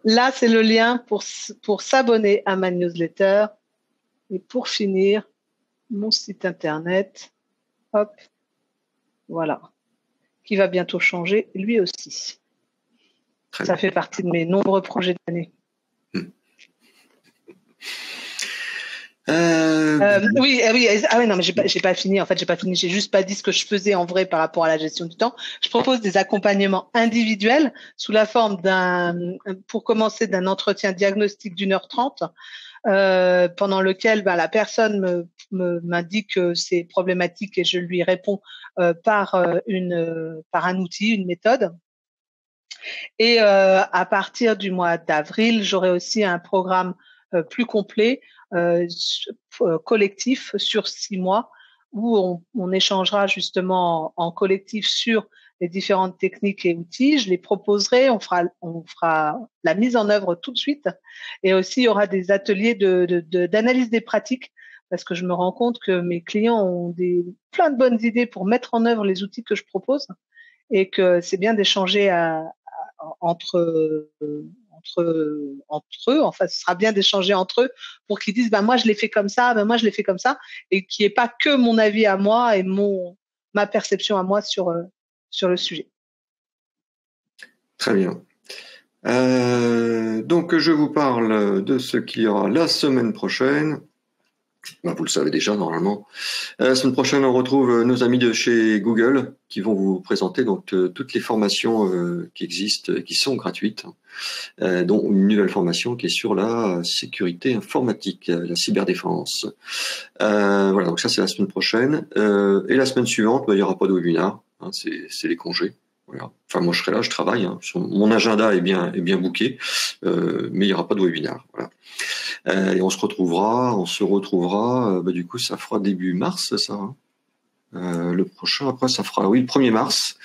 Là, c'est le lien pour s'abonner à ma newsletter. Et pour finir, mon site internet. Hop. Voilà. Qui va bientôt changer, lui aussi. Ça fait partie de mes nombreux projets d'année. Oui, non, mais j'ai pas fini. En fait, j'ai pas fini. J'ai juste pas dit ce que je faisais en vrai par rapport à la gestion du temps. Je propose des accompagnements individuels sous la forme pour commencer, d'un entretien diagnostic d'1h30, pendant lequel la personne m'indique ses problématiques et je lui réponds par un outil, une méthode. Et à partir du mois d'avril, j'aurai aussi un programme plus complet, collectif sur 6 mois, où on échangera justement en collectif sur les différentes techniques et outils. Je les proposerai, on fera la mise en œuvre tout de suite. Et aussi, il y aura des ateliers d'analyse des pratiques, parce que je me rends compte que mes clients ont plein de bonnes idées pour mettre en œuvre les outils que je propose, et que c'est bien d'échanger entre eux. Enfin, ce sera bien d'échanger entre eux pour qu'ils disent moi je l'ai fait comme ça, moi je l'ai fait comme ça, et qu'il n'y ait pas que mon avis à moi et ma perception à moi sur le sujet. Très bien. Donc je vous parle de ce qu'il y aura la semaine prochaine. Vous le savez déjà normalement. La semaine prochaine, on retrouve nos amis de chez Google qui vont vous présenter donc toutes les formations qui existent, qui sont gratuites, dont une nouvelle formation qui est sur la sécurité informatique, la cyberdéfense. Voilà, donc ça c'est la semaine prochaine. Et la semaine suivante, il n'y aura pas de webinaire, hein, c'est les congés. Voilà. Enfin, moi je serai là, je travaille. Hein. Mon agenda est bien booké, mais il n'y aura pas de webinaire. Voilà. Et on se retrouvera. Du coup, ça fera début mars, ça. Hein. Le prochain, après, ça fera, oui, le 1er mars,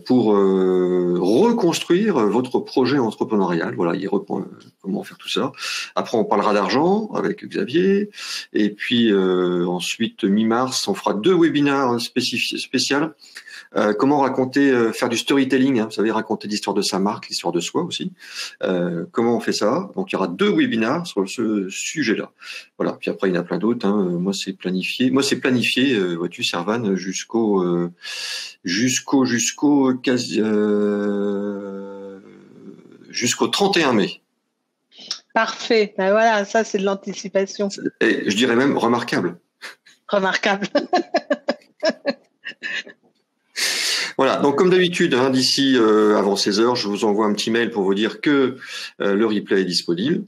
pour reconstruire votre projet entrepreneurial. Voilà, il reprend comment faire tout ça. Après, on parlera d'argent avec Xavier. Et puis, ensuite, mi-mars, on fera 2 webinaires spéciaux. Comment raconter, faire du storytelling, hein, vous savez, raconter l'histoire de sa marque, l'histoire de soi aussi. Comment on fait ça? Donc il y aura 2 webinaires sur ce sujet-là. Voilà. Puis après il y en a plein d'autres. Hein. Moi c'est planifié, vois-tu, Servan, jusqu'au 31 mai. Parfait. Ben voilà, ça c'est de l'anticipation. Et je dirais même remarquable. Remarquable. Voilà, donc comme d'habitude, hein, d'ici avant 16h, je vous envoie un petit mail pour vous dire que le replay est disponible.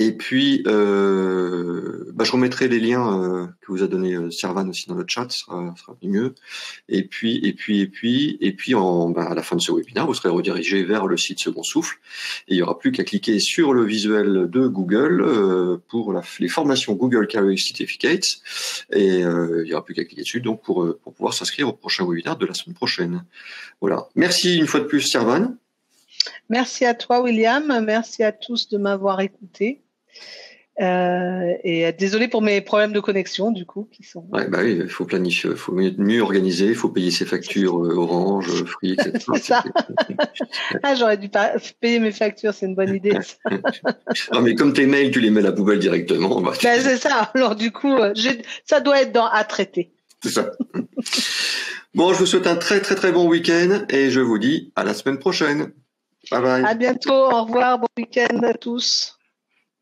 Et puis, je remettrai les liens que vous a donné Servan aussi dans le chat, ce sera mieux. Et puis, à la fin de ce webinaire, vous serez redirigé vers le site Second Souffle. Et il n'y aura plus qu'à cliquer sur le visuel de Google pour les formations Google Career Certificates. Et il n'y aura plus qu'à cliquer dessus donc pour pouvoir s'inscrire au prochain webinaire de la semaine prochaine. Voilà. Merci une fois de plus, Servan. Merci à toi, William. Merci à tous de m'avoir écouté. Et désolé pour mes problèmes de connexion, du coup, qui sont. Oui, il faut planifier, il faut mieux organiser, il faut payer ses factures Orange, Free, etc. C'est ça. J'aurais dû payer mes factures, c'est une bonne idée. Non, mais comme tes mails, tu les mets à la poubelle directement. C'est ça. Alors du coup, ça doit être à traiter. C'est ça. Bon, je vous souhaite un très très très bon week-end et je vous dis à la semaine prochaine. Bye bye. À bientôt. Au revoir. Bon week-end à tous.